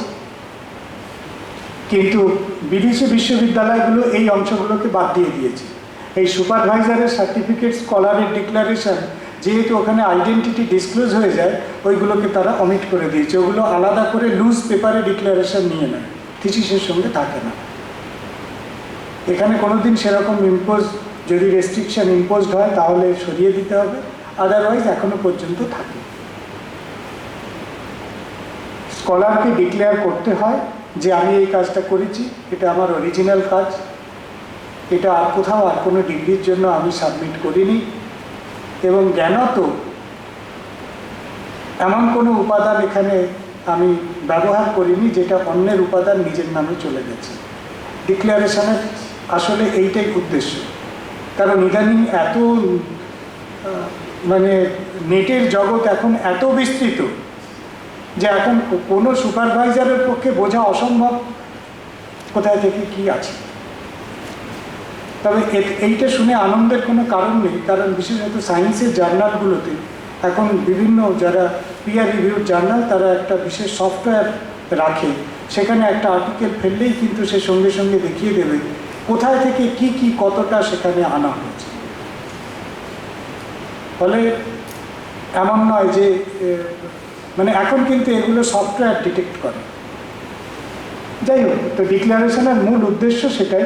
কিন্তু বিদেশি বিশ্ববিদ্যালয়গুলো এই অংশগুলোকে বাদ দিয়ে দিয়েছে। এই সুপারভাইজারের সার্টিফিকেট, স্কলারের ডিক্লারেশন, যেহেতু ওখানে আইডেন্টিটি ডিসক্লোজ হয়ে যায়, ওইগুলোকে তারা অমিট করে দিয়েছে। ওগুলো আলাদা করে লুজ পেপারে ডিক্লারেশন নিয়ে নেয়, থিসিসের সঙ্গে থাকে না। এখানে কোনোদিন সেরকম যদি রেস্ট্রিকশন ইম্পোজড হয় তাহলে সরিয়ে দিতে হবে, আদারওয়াইজ এখনো পর্যন্ত থাকে। স্কলারকে ডিক্লেয়ার করতে হয় যে আমি এই কাজটা করেছি, এটা আমার অরিজিনাল কাজ, এটা আর কোথাও আর কোনো ডিগ্রির জন্য আমি সাবমিট করিনি, এবং জ্ঞানত এমন কোনো উপাদান এখানে আমি ব্যবহার করিনি যেটা অন্যের উপাদান নিজের নামে চলে গেছে। ডিক্লারেশনের আসলে এইটাই উদ্দেশ্য। কারণ ইদানিং এত নেটের জগৎ এখন এত বিস্তৃত যে এখন কোনো সুপারভাইজারের পক্ষে বোঝা অসম্ভব কোথায় থেকে কি আছে। তবে এইটা শুনে আনন্দের কোনো কারণ নেই, কারণ বিশেষত সায়েন্সের জার্নালগুলোতে এখন বিভিন্ন যারা পিয়ার রিভিউড জার্নাল, তারা একটা বিশেষ সফটওয়্যার রাখে, সেখানে একটা আর্টিকেল ফেললেই কিন্তু সে সঙ্গে সঙ্গে দেখিয়ে দেবে কোথায় থেকে কি কতটা সেখানে আনা হয়েছে। ফলে এমন নয় যে এখন কিন্তু এগুলো সফটওয়্যার ডিটেক্ট করে। যাই হোক, তো ডিক্লারেশনের মূল উদ্দেশ্য সেটাই।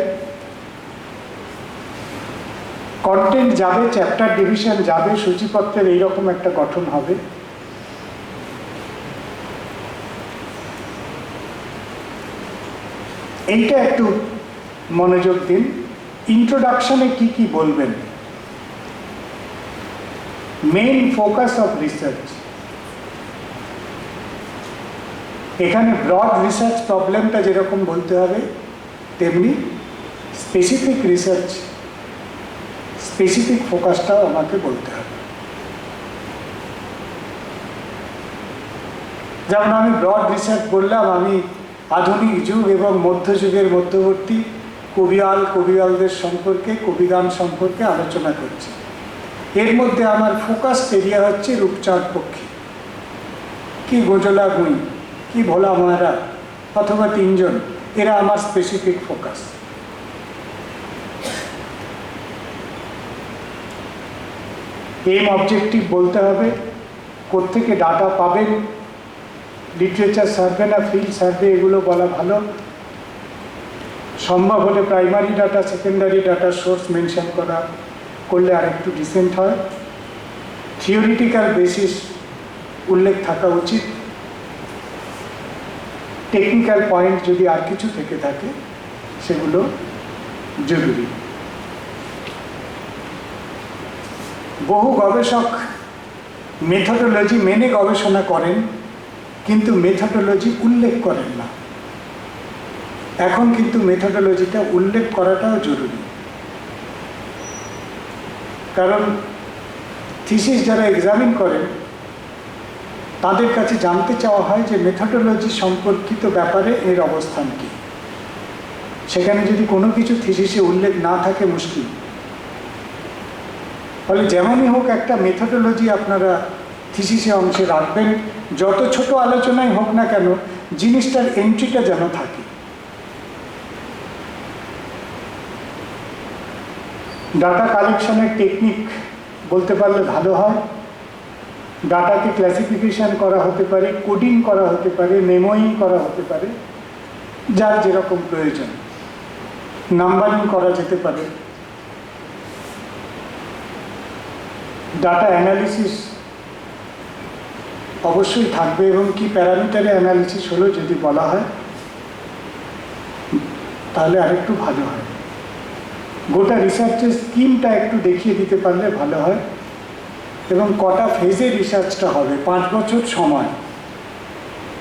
কন্টেন্ট যাবে, চ্যাপ্টার ডিভিশন যাবে, সূচিপত্রের এইরকম একটা গঠন হবে। এইটা একটু মনোযোগ দিন। ইন্ট্রোডাকশনে কি বলবেন? Main focus of research. এখানে ব্রড রিসার্চ প্রবলেমটা যেরকম বলতে হবে, তেমনি স্পেসিফিক রিসার্চ, স্পেসিফিক ফোকাসটাও আমাকে বলতে হবে। যেমন আমি ব্রড রিসার্চ বললাম, আমি আধুনিক যুগ এবং মধ্যযুগের মধ্যবর্তী কবিয়ালদের সম্পর্কে, কবিগান সম্পর্কে আলোচনা করছি। এর মধ্যে আমার ফোকাস এরিয়া হচ্ছে রূপচাঁদ পক্ষী, কি গোজলা গুঁই, কি ভোলা ময়রা, অথবা তিনজন, এরা আমার স্পেসিফিক ফোকাস। এম অবজেক্টিভ বলতে হবে, কোত্থেকে ডাটা পাবেন, লিটারেচার সার্ভে না ফিল্ড সার্ভে, এগুলো বলা ভালো। সম্ভব হলে primary data, secondary data source mention করলে আর একটু ডিসেন্ট হয়। থিওরিটিক্যাল বেসিস উল্লেখ থাকা উচিত। টেকনিক্যাল পয়েন্ট যদি আর কিছু থেকে থাকে সেগুলো জরুরি। বহু গবেষক মেথডোলজি মেনে গবেষণা করেন, কিন্তু মেথডোলজি উল্লেখ করেন না। এখন কিন্তু মেথডোলজিটা উল্লেখ করাটাও জরুরি, কারণ থিসিস যারা এক্সামিন করেন তাদের কাছে জানতে চাওয়া হয় যে মেথডোলজি সম্পর্কিত ব্যাপারে এর অবস্থান কী। সেখানে যদি কোনো কিছু থিসিসে উল্লেখ না থাকে মুশকিল। ফলে যেমনই হোক একটা মেথডোলজি আপনারা থিসিসে অংশে রাখবেন, যত ছোট আলোচনাই হোক না কেন জিনিসটার এন্ট্রিটা যেন থাকে। ডাটা কালেকশনের টেকনিক বলতে পারলে ভালো হয়। ডাটাকে ক্লাসিফিকেশন করা হতে পারে, কোডিং করা হতে পারে, মেমোইং করা হতে পারে, যার যেরকম প্রয়োজন। নাম্বারিং করা যেতে পারে। ডাটা অ্যানালিসিস অবশ্যই থাকবে, এবং কি প্যারামিটারে অ্যানালিসিস হলো যদি বলা হয়। তাহলে আরেকটু ভালো হয়। গোটা রিসার্চের স্কিমটা একটু দেখিয়ে দিতে পারলে ভালো হয়। এবং কটা ফেজে রিসার্চটা হবে, 5 বছর সময়,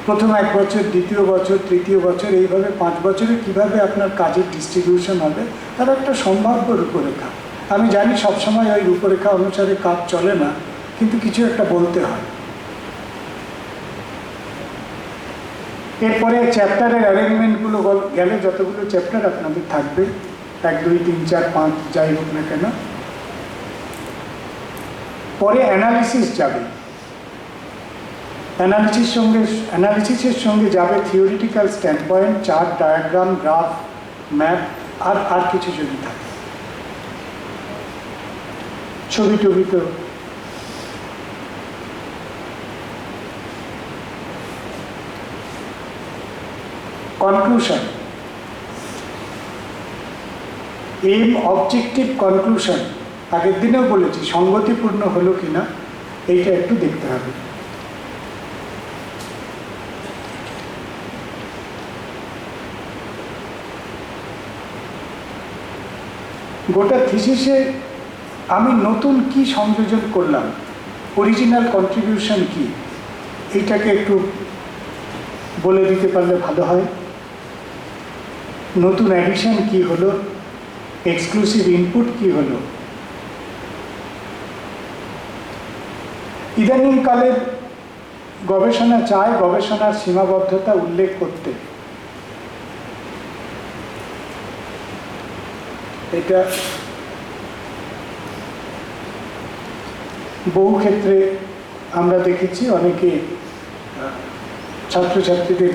প্রথম 1 বছর, দ্বিতীয় বছর, তৃতীয় বছর, এইভাবে 5 বছরে কিভাবে আপনার কাজের ডিস্ট্রিবিউশন হবে তার একটা সম্ভাব্য রূপরেখা। আমি জানি সবসময় ওই রূপরেখা অনুসারে কাজ চলে না, কিন্তু কিছু একটা বলতে হয়। এরপরে চ্যাপ্টারের অ্যারেঞ্জমেন্টগুলো গেলে যতগুলো চ্যাপ্টার আপনাদের থাকবে, 1, 2, 3, 4, 5 যাই হোক না কেন, পরে অ্যানালিসিস যাবে। অ্যানালিসিসের সঙ্গে যাবে theoretical standpoint, chart, diagram, graph, map, আর কিছু যদি থাকে, ছবি টবি। তো কনক্লুশন, এম, অবজেক্টিভ, কনক্লুশন আগের দিনেও বলেছি, সঙ্গতিপূর্ণ হলো কিনা এইটা একটু দেখতে হবে। গোটা থিসিসে আমি নতুন কি সংযোজন করলাম, অরিজিনাল কন্ট্রিবিউশন কি, এইটাকে একটু বলে দিতে পারলে ভালো হয়। নতুন অ্যাডিশন কি হলো, এক্সক্লুসিভ ইনপুট কি হলো। ইদানিংকালের গবেষণা চায় গবেষণার সীমাবদ্ধতা উল্লেখ করতে। এটা বহু ক্ষেত্রে আমরা দেখেছি, অনেকে ছাত্রছাত্রীদের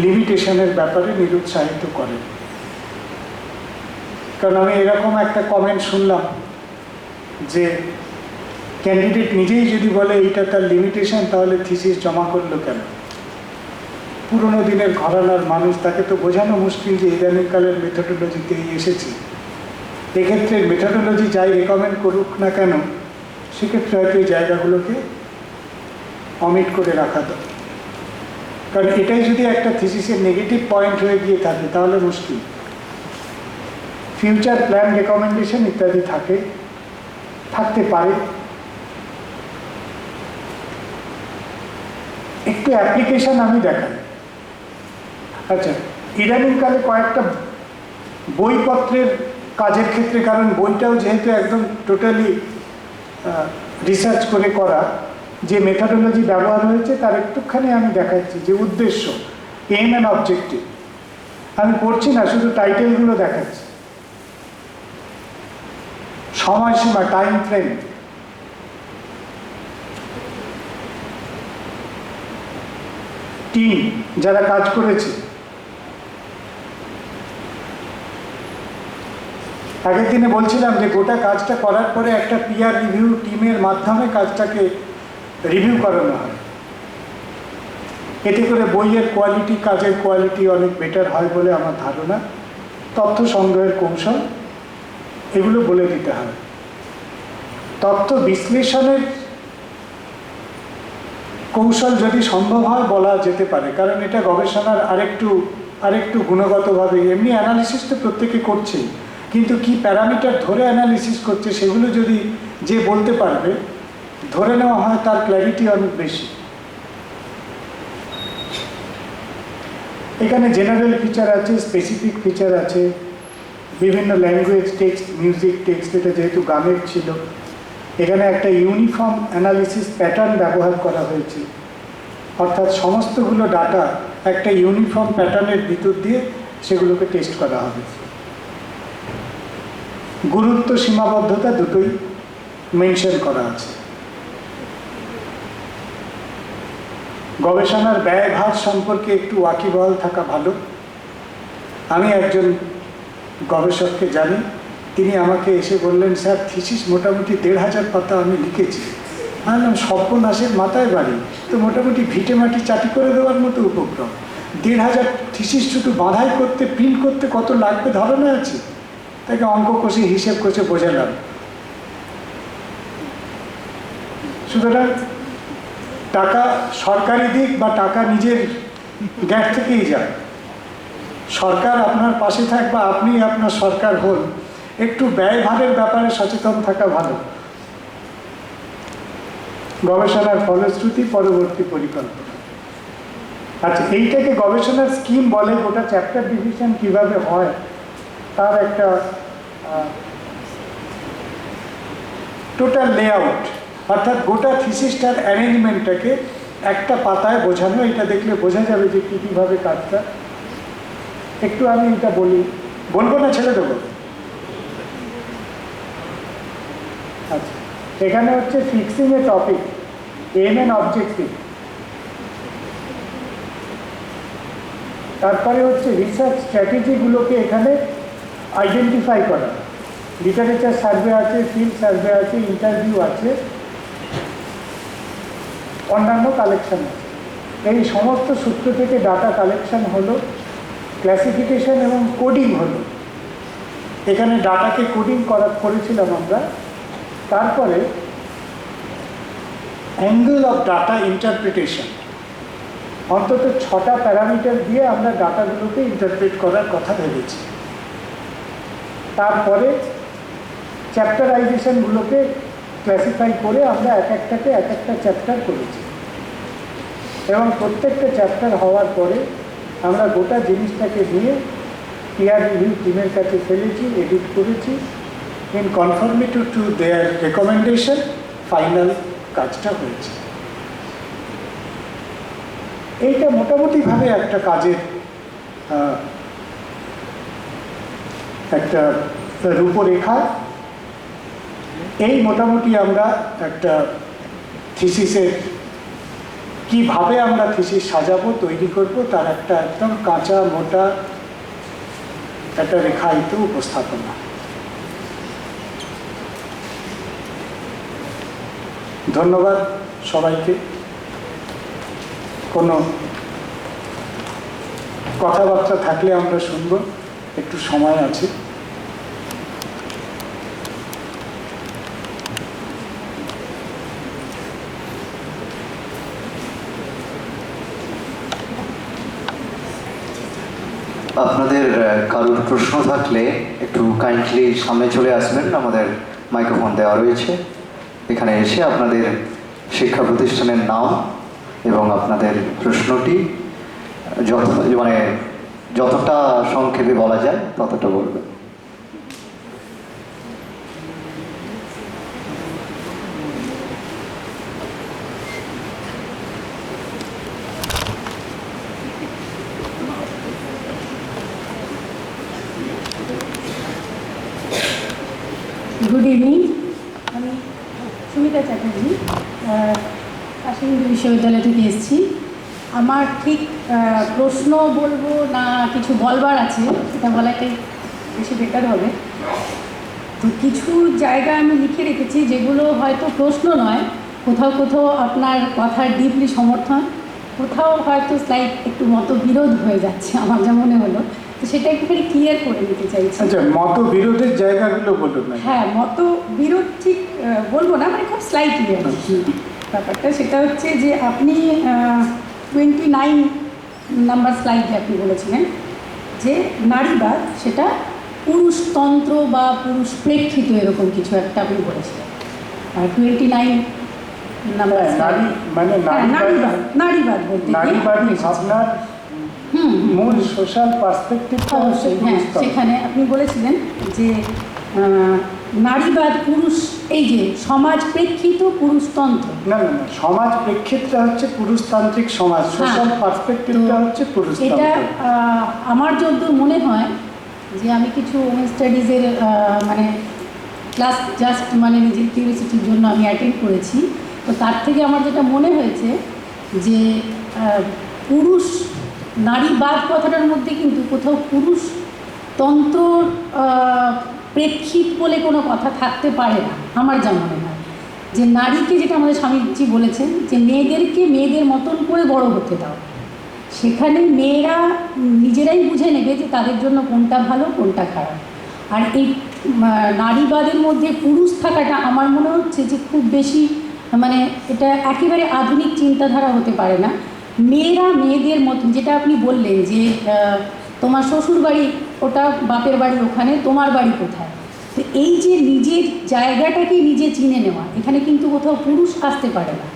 লিমিটেশনের ব্যাপারে নিরুৎসাহিত করে। কারণ আমি এরকম একটা কমেন্ট শুনলাম যে ক্যান্ডিডেট নিজেই যদি বলে এইটা তার লিমিটেশন, তাহলে থিসিস জমা করলো কেন? পুরনো দিনের ঘরানার মানুষ, তাকে তো বোঝানো মুশকিল যে ইদানিংকালের মেথোডোলজিতেই এসেছে। এক্ষেত্রে মেথোডোলজি যাই রেকমেন্ড করুক না কেন, সেক্ষেত্রে হয়তো এই জায়গাগুলোকে অমিট করে রাখা দরকার। কারণ এটাই যদি একটা থিসিসের নেগেটিভ পয়েন্ট হয়ে গিয়ে থাকে তাহলে মুশকিল। ফিউচার প্ল্যান, রেকমেন্ডেশন ইত্যাদি থাকতে পারে। একটু অ্যাপ্লিকেশন আমি দেখাই। আচ্ছা, ইদানিংকালে কয়েকটা বইপত্রের কাজের ক্ষেত্রে, কারণ বইটাও যেহেতু একদম টোটালি রিসার্চ করে করা, যে মেথোডোলজি ব্যবহার হয়েছে তার একটুখানি আমি দেখাচ্ছি। যে উদ্দেশ্য, এম অ্যান্ড অবজেক্টিভ, আমি পড়ছি না, শুধু টাইটেলগুলো দেখাচ্ছি। সময়সীমা, টাইম ফ্রেম, টিম যারা কাজ করেছে। আগের দিনে বলছিলাম যে গোটা কাজটা করার পরে একটা পিয়ার রিভিউ টিমের মাধ্যমে কাজটাকে রিভিউ করানো হয়। এতে করে বইয়ের কোয়ালিটি, কাজের কোয়ালিটি অনেক বেটার হয় বলে আমার ধারণা। তথ্য সংগ্রহের কৌশল, এগুলো বলে দিতে হবে। তথ্য বিশ্লেষণের কৌশল যদি সম্ভব হয় বলা যেতে পারে, কারণ এটা গবেষণার আরেকটু গুণগতভাবে, এমনি অ্যানালিসিস তো প্রত্যেকে করছেই, কিন্তু কি প্যারামিটার ধরে অ্যানালিসিস করছে সেগুলো যদি যে বলতে পারবে, ধরে নেওয়া হয় তার ক্ল্যারিটি অনেক বেশি। এখানে জেনারেল ফিচার আছে, স্পেসিফিক ফিচার আছে, বিভিন্ন ল্যাঙ্গুয়েজ টেক্সট, মিউজিক টেক্সট, এটা যেহেতু গানের ছিল। এখানে একটা ইউনিফর্ম অ্যানালিসিস প্যাটার্ন ব্যবহার করা হয়েছে, অর্থাৎ সমস্তগুলো ডাটা একটা ইউনিফর্ম প্যাটার্নের ভিতর দিয়ে সেগুলোকে টেস্ট করা হবে। গুরুত্ব, সীমাবদ্ধতা দুটোই মেনশন করা আছে। গবেষণার ব্যয়ভার সম্পর্কে একটু ওয়াকিবহাল থাকা ভালো। আমি একজন গবেষককে জানি, তিনি আমাকে এসে বললেন, স্যার থিসিস মোটামুটি 1,500 পাতা আমি লিখেছি। আমি সর্বনাশের মাথায় বাড়ি, তো মোটামুটি ভিটে মাটি চাটি করে দেওয়ার মতো উপক্রম। 1,500 থিসিস শুধু বাঁধাই করতে, প্রিন্ট করতে কত লাগবে ধারণা আছে? তাকে অঙ্ক কষে, হিসেব কষে বোঝালাম। সুতরাং টাকা সরকারি দিক বা টাকা নিজের গ্যাস থেকেই যায়, সরকার আপনার পাশে থাক বা আপনি আপনার সরকার হন, একটু ব্যয়ভারের ব্যাপারে সচেতন থাকা ভালো। গবেষণার ফলশ্রুতি, পরবর্তী পরিকল্পনা। আচ্ছা, এইটাকে গবেষণার স্কিম বলে। গোটা চ্যাপ্টার ডিভিশন কিভাবে হয় তার একটা টোটাল লেআউট, অর্থাৎ গোটা থিসিসটার অ্যারেঞ্জমেন্টটাকে একটা পাতায় বোঝানো। এটা দেখলে বোঝা যাবে যে কীভাবে কাজটা। একটু আমি এটা বলবো না, ছেড়ে দেবো? আচ্ছা, এখানে হচ্ছে fixing a topic, aim and objective. তারপরে হচ্ছে রিসার্চ স্ট্র্যাটেজিগুলোকে এখানে আইডেন্টিফাই করা। লিটারেচার সার্ভে আছে, ফিল্ড সার্ভে আছে, ইন্টারভিউ আছে, অন্যান্য কালেকশন আছে। এই সমস্ত সূত্র থেকে ডাটা কালেকশন হলো, ক্লাসিফিকেশন এবং কোডিং হলো। এখানে ডাটাকে কোডিং করেছিলাম আমরা। তারপরে অ্যাঙ্গেল অফ ডাটা ইন্টারপ্রিটেশন, অন্তত 6টা প্যারামিটার দিয়ে আমরা ডাটাগুলোকে ইন্টারপ্রেট করার কথা ভেবেছি। তারপরে চ্যাপ্টারাইজেশনগুলোকে ক্লাসিফাই করে আমরা এক একটা চ্যাপ্টার করেছি, এবং প্রত্যেকটা চ্যাপ্টার হওয়ার পরে আমরা গোটা জিনিসটাকে নিয়ে পিয়ার রিভিউ টিমের কাছে ফেলেছি, এডিট করেছি। In conformity to their recommendation final কাজটা হয়েছে। এইটা মোটামুটিভাবে একটা কাজের একটা রূপরেখা। এই মোটামুটি আমরা একটা থিসিসের কিভাবে আমরা থিসিস সাজাবো, তৈরি করব, তার একটা একদম কাঁচা মোটা একটা রেখায়িত উপস্থাপনা। ধন্যবাদ সবাইকে। কোনো কথাবার্তা থাকলে আমরা শুনব, একটু সময় আছে। আপনাদের কারোর প্রশ্ন থাকলে একটু কাইন্ডলি সামনে চলে আসবেন, আমাদের মাইক্রোফোন দেওয়া রয়েছে। এখানে এসে আপনাদের শিক্ষা প্রতিষ্ঠানের নাম এবং আপনাদের প্রশ্নটি যতটা সংক্ষেপে বলা যায় ততটা বলবেন। গুড ইভিনিং, আমি সুমিতা চ্যাটার্জি, কাশী হিন্দু বিশ্ববিদ্যালয় থেকে এসেছি। আমার ঠিক প্রশ্ন বলবো না কিছু বলবার আছে, সেটা বলাটাই বেশি বেটার হবে। তো কিছু জায়গা আমি লিখে রেখেছি যেগুলো হয়তো প্রশ্ন নয়, কোথাও কোথাও আপনার কথার ডিপলি সমর্থন, কোথাও হয়তো স্লাইড একটু মতবিরোধ হয়ে যাচ্ছে আমার যা মনে হলো। তো সেটা একটুখানি ক্লিয়ার করে নিতে চাইছি। আচ্ছা, মতবিরোধের জায়গাগুলো বলুন না। হ্যাঁ, মতবিরোধ ঠিক বলবো না, মানে খুব স্লাইটলি আর কি ব্যাপারটা। সেটা হচ্ছে যে আপনি 29 নাম্বার স্লাইডে আপনি বলেছিলেন যে নারীবাদ সেটা পুরুষতন্ত্র বা পুরুষ প্রেক্ষিত, এরকম কিছু একটা আপনি বলেছিলেন। 29 নাম্বার নারী মানে নারীবাদ বলতে নারীবাদী ভাবনার মূল সোশ্যাল পার্সপেক্টিভটা অবশ্যই। হ্যাঁ, সেখানে আপনি বলেছিলেন যে নারীবাদ পুরুষ, এই যে সমাজ প্রেক্ষিত পুরুষতন্ত্র। না, সমাজ প্রেক্ষিতটা হচ্ছে পুরুষতান্ত্রিক সমাজ, সোশ্যাল পার্সপেক্টিভটা হচ্ছে পুরুষতন্ত্র। এটা আমার যদ্দূর মনে হয় যে আমি কিছু ওমেন স্টাডিজের মানে ক্লাস জাস্ট মানে নিজের কিউরিওসিটির জন্য আমি অ্যাটেন্ড করেছি। তো তার থেকে আমার যেটা মনে হয়েছে যে পুরুষ নারীবাদ কথাটার মধ্যে কিন্তু কোথাও পুরুষতন্ত্রর প্রেক্ষিত বলে কোনো কথা থাকতে পারে না। আমার যা মনে হয় যে নারীকে, যেটা আমাদের স্বামীজি বলেছেন যে মেয়েদেরকে মেয়েদের মতন করে বড় হতে দাও, সেখানে মেয়েরা নিজেরাই বুঝে নেবে যে তাদের জন্য কোনটা ভালো কোনটা খারাপ। আর এই নারীবাদের মধ্যে পুরুষ থাকাটা আমার মনে হচ্ছে যে খুব বেশি, মানে এটা একেবারে আধুনিক চিন্তাধারা হতে পারে না। মেয়েরা মেয়েদের মতন, যেটা আপনি বললেন যে তোমার শ্বশুর বাড়ি ওটা, বাপের বাড়ি ওখানে, তোমার বাড়ি কোথায়। তো এই যে নিজের জায়গাটাকে নিজে চিনে নেওয়া, এখানে কিন্তু কোথাও পুরুষ আসতে পারে না।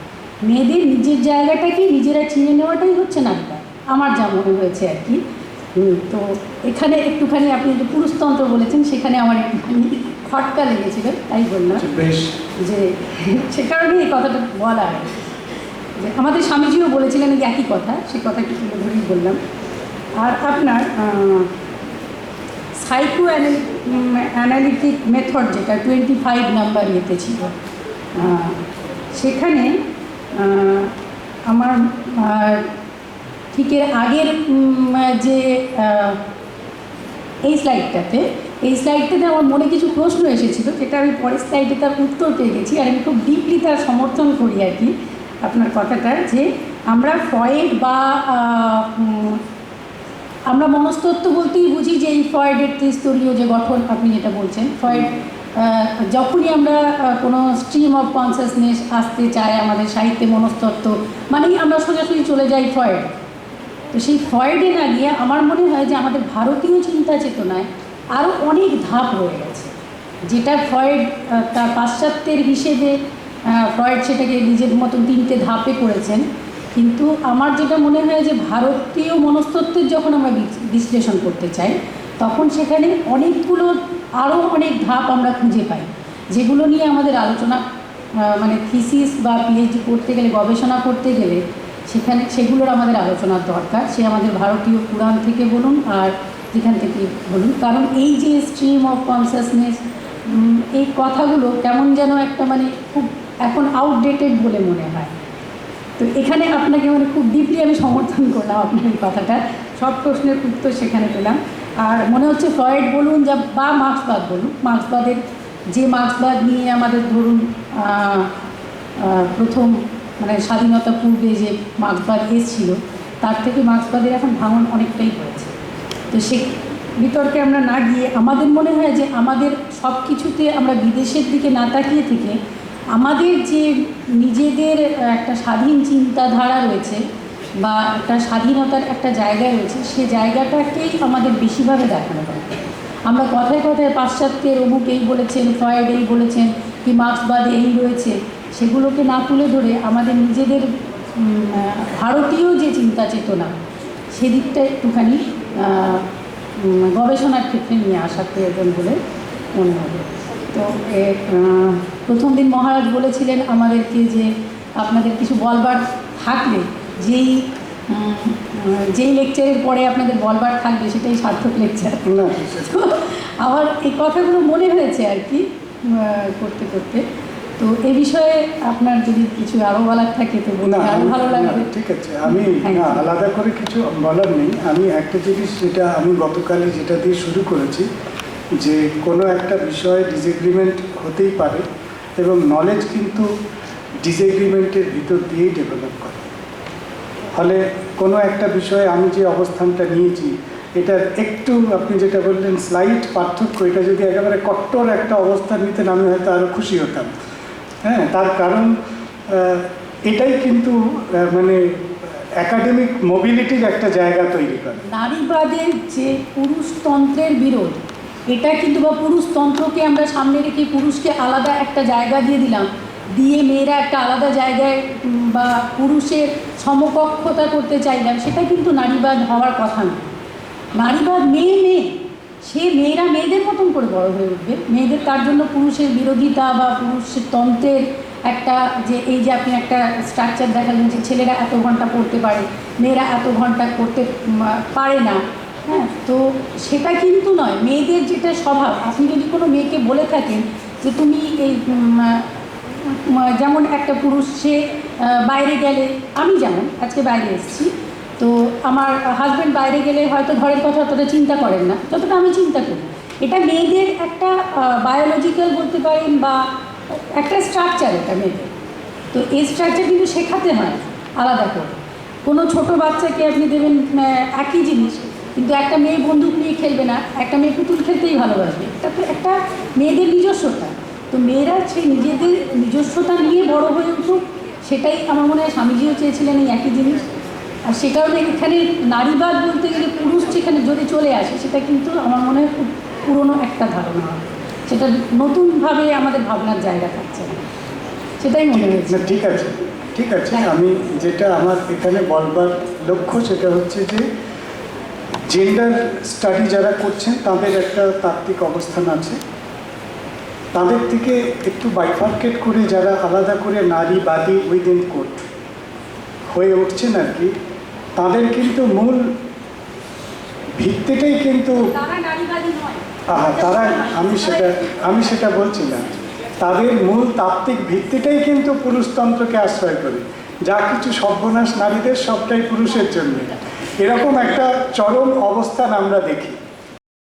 মেয়েদের নিজের জায়গাটাকে নিজেরা চিনে নেওয়াটাই হচ্ছে নারীরা, আমার যা মনে হয়েছে আর কি। তো এখানে একটুখানি আপনি যে পুরুষতন্ত্র বলেছেন, সেখানে আমার একটুখানি খটকা লেগেছিল, তাই বললাম বেশ। যে সে কারণে এই কথাটা বলা আর কি। যে আমাদের স্বামীজিও বলেছিলেন এই একই কথা, সে কথা একটু তুলে ধরেই বললাম। আর আপনার সাইকো অ্যানালিটিক মেথড যেটা 25 নাম্বার ইয়েতে ছিল, সেখানে আমার ঠিক এর আগের যে এই স্লাইডটাতে আমার মনে কিছু প্রশ্ন এসেছিল, যেটা আমি পরের স্লাইডে তার উত্তর পেয়ে গেছি। আর আমি খুব ডিপলি তার সমর্থন করি আর কি আপনার কথাটা, যে আমরা ফ্রয়েড বা আমরা মনস্তত্ত্ব বলতেই বুঝি যে এই ফ্রয়েডের ত্রিস্তরীয় যে গঠন আপনি যেটা বলছেন, ফ্রয়েড যখনই আমরা কোনো স্ট্রিম অফ কনসিয়াসনেস আসতে চাই আমাদের সাহিত্যে মনস্তত্ত্ব, মানেই আমরা সোজাসুজি চলে যাই ফ্রয়েড। তো সেই ফ্রয়েডে না গিয়ে আমার মনে হয় যে আমাদের ভারতীয় চিন্তা চেতনায় আরও অনেক ধাপ রয়ে গেছে, যেটা ফ্রয়েড তার পাশ্চাত্যের হিসেবে ফ্রয়েড সেটাকে নিজের মতন 3টে ধাপে করেছেন। কিন্তু আমার যেটা মনে হয় যে ভারতীয় মনস্তত্ত্বের যখন আমরা বিশ্লেষণ করতে চাই, তখন সেখানে অনেকগুলো আরও অনেক ধাপ আমরা খুঁজে পাই, যেগুলো নিয়ে আমাদের আলোচনা, মানে থিসিস বা পিএইচডি করতে গেলে, গবেষণা করতে গেলে সেখানে সেগুলোর আমাদের আলোচনার দরকার। সে আমাদের ভারতীয় পুরাণ থেকে বলুন আর যেখান থেকে বলুন, কারণ এই যে স্ট্রিম অফ কনসিয়াসনেস, এই কথাগুলো কেমন যেন একটা মানে খুব এখন আউটডেটেড বলে মনে হয়। তো এখানে আপনাকে মানে খুব ডিপলি আমি সমর্থন করলাম আপনার এই কথাটা, সব প্রশ্নের উত্তর সেখানে পেলাম। আর মনে হচ্ছে ফ্রয়েড বলুন বা মার্ক্সবাদ বলুন, মার্ক্সবাদের যে মার্ক্সবাদ নিয়ে আমাদের ধরুন প্রথম মানে স্বাধীনতা পূর্বে যে মার্ক্সবাদ এসেছিল, তার থেকে মার্ক্সবাদের এখন ভাঙন অনেকটাই হয়েছে। তো সে বিতর্কে আমরা না গিয়ে আমাদের মনে হয় যে আমাদের সব কিছুতে আমরা বিদেশের দিকে না তাকিয়ে থেকে আমাদের যে নিজেদের একটা স্বাধীন চিন্তাধারা রয়েছে বা একটা স্বাধীনতার একটা জায়গা রয়েছে, সে জায়গাটাকেই আমাদের বেশিভাবে দেখানো দরকার। আমরা কথায় কথায় পাশ্চাত্যের অমুক এই বলেছেন, ফ্রয়েড এই বলেছেন, কি মার্ক্সবাদে এই রয়েছে, সেগুলোকে না তুলে ধরে আমাদের নিজেদের ভারতীয় যে চিন্তা চেতনা, সেদিকটা একটুখানি গবেষণার ক্ষেত্রে নিয়ে আসা প্রয়োজন বলে মনে হবে। তো প্রথম দিন মহারাজ বলেছিলেন আমাদেরকে যে আপনাদের কিছু বলবার থাকলে যেই লেকচারের পরে আপনাদের বলবার থাকবে সেটাই সার্থক লেকচার। তো আমার এই কথাগুলো মনে হয়েছে আর কি করতে করতে। তো এই বিষয়ে আপনার যদি কিছু আরও বলার থাকে তো বলতে আরও ভালো লাগবে। ঠিক আছে, আমি আলাদা করে কিছু বলার নেই। আমি একটা জিনিস, যেটা আমি গতকালই যেটা দিয়ে শুরু করেছি, যে কোনো একটা বিষয়ে ডিসএগ্রিমেন্ট হতেই পারে এবং নলেজ কিন্তু ডিসএগ্রিমেন্টের ভিতর দিয়েই ডেভেলপ করে। ফলে কোনো একটা বিষয়ে আমি যে অবস্থানটা নিয়েছি, এটার একটু আপনি যেটা বললেন স্লাইট পার্থক্য, এটা যদি একেবারে কট্টর একটা অবস্থান নিতেন আমি হয়তো আরও খুশি হতাম। হ্যাঁ, তার কারণ এটাই কিন্তু মানে একাডেমিক মোবিলিটির একটা জায়গা তৈরি করে। নারীবাদের যে পুরুষতন্ত্রের বিরোধ, এটা কিন্তু বা পুরুষতন্ত্রকে আমরা সামনে রেখে পুরুষকে আলাদা একটা জায়গা দিয়ে দিলাম, দিয়ে মেয়েরা একটা আলাদা জায়গায় বা পুরুষের সমকক্ষতা করতে চাইলাম, সেটা কিন্তু নারীবাদ হওয়ার কথা না। নারীবাদ মেয়ে, সে মেয়েরা মেয়েদের মতন করে বড় হয়ে উঠবে। মেয়েদের তার জন্য পুরুষের বিরোধিতা বা পুরুষের তন্ত্রের একটা যে এই যে আপনি একটা স্ট্রাকচার দেখালেন যে ছেলেরা এত ঘন্টা পড়তে পারে, মেয়েরা এত ঘন্টা করতে পারে না, হ্যাঁ, তো সেটা কিন্তু নয়। মেয়েদের যেটা স্বভাব, আপনি যদি কোনো মেয়েকে বলে থাকেন যে তুমি এই যেমন একটা পুরুষ সে বাইরে গেলে, আমি যেমন আজকে বাইরে এসেছি, তো আমার হাজব্যান্ড বাইরে গেলে হয়তো ঘরের কথা অতটা চিন্তা করেন না যতটা আমি চিন্তা করি। এটা মেয়েদের একটা বায়োলজিক্যাল বলতে পারেন বা একটা স্ট্রাকচার, এটা মেয়েদের। তো এই স্ট্রাকচার কিন্তু শেখাতে হয় আলাদা করে। কোনো ছোট বাচ্চাকে আপনি দেবেন একই জিনিস, কিন্তু একটা মেয়ে বন্দুক নিয়ে খেলবে না, একটা মেয়ে পুতুল খেলতেই ভালোবাসবে। এটা তো একটা মেয়েদের নিজস্বতা। তো মেয়েরা সেই নিজেদের নিজস্বতা নিয়ে বড় হয়ে উঠুক, সেটাই আমার মনে হয় স্বামীজিও চেয়েছিলেন এই একই জিনিস। আর সে কারণে এখানে নারীবাদ বলতে গেলে পুরুষ কিছু এখানে যদি চলে আসে সেটা কিন্তু আমার মনে হয় খুব পুরনো একটা ধারণা হবে, সেটা নতুনভাবে আমাদের ভাবনার জায়গা থাকছে না, সেটাই মনে হয়েছে। না, ঠিক আছে, ঠিক আছে। আমি যেটা আমার এখানে বলবার লক্ষ্য সেটা হচ্ছে যে জেন্ডার স্টাডি যারা করছেন তাদের একটা তাত্ত্বিক অবস্থান আছে, তাদের থেকে একটু বাইফার্কেট করে যারা আলাদা করে নারীবাদী উইদিন কোড হয়ে উঠছেন আর কি, তাদের কিন্তু মূল ভিত্তিটাই কিন্তু তারা নারীবাদী নয়। তারা, আমি সেটা বলছি না, তাদের মূল তাত্ত্বিক ভিত্তিটাই কিন্তু পুরুষতন্ত্রকে আশ্রয় করে, যা কিছু সর্বনাশ নারীদের সবটাই পুরুষের জন্য, এরকম একটা চরম অবস্থান আমরা দেখি।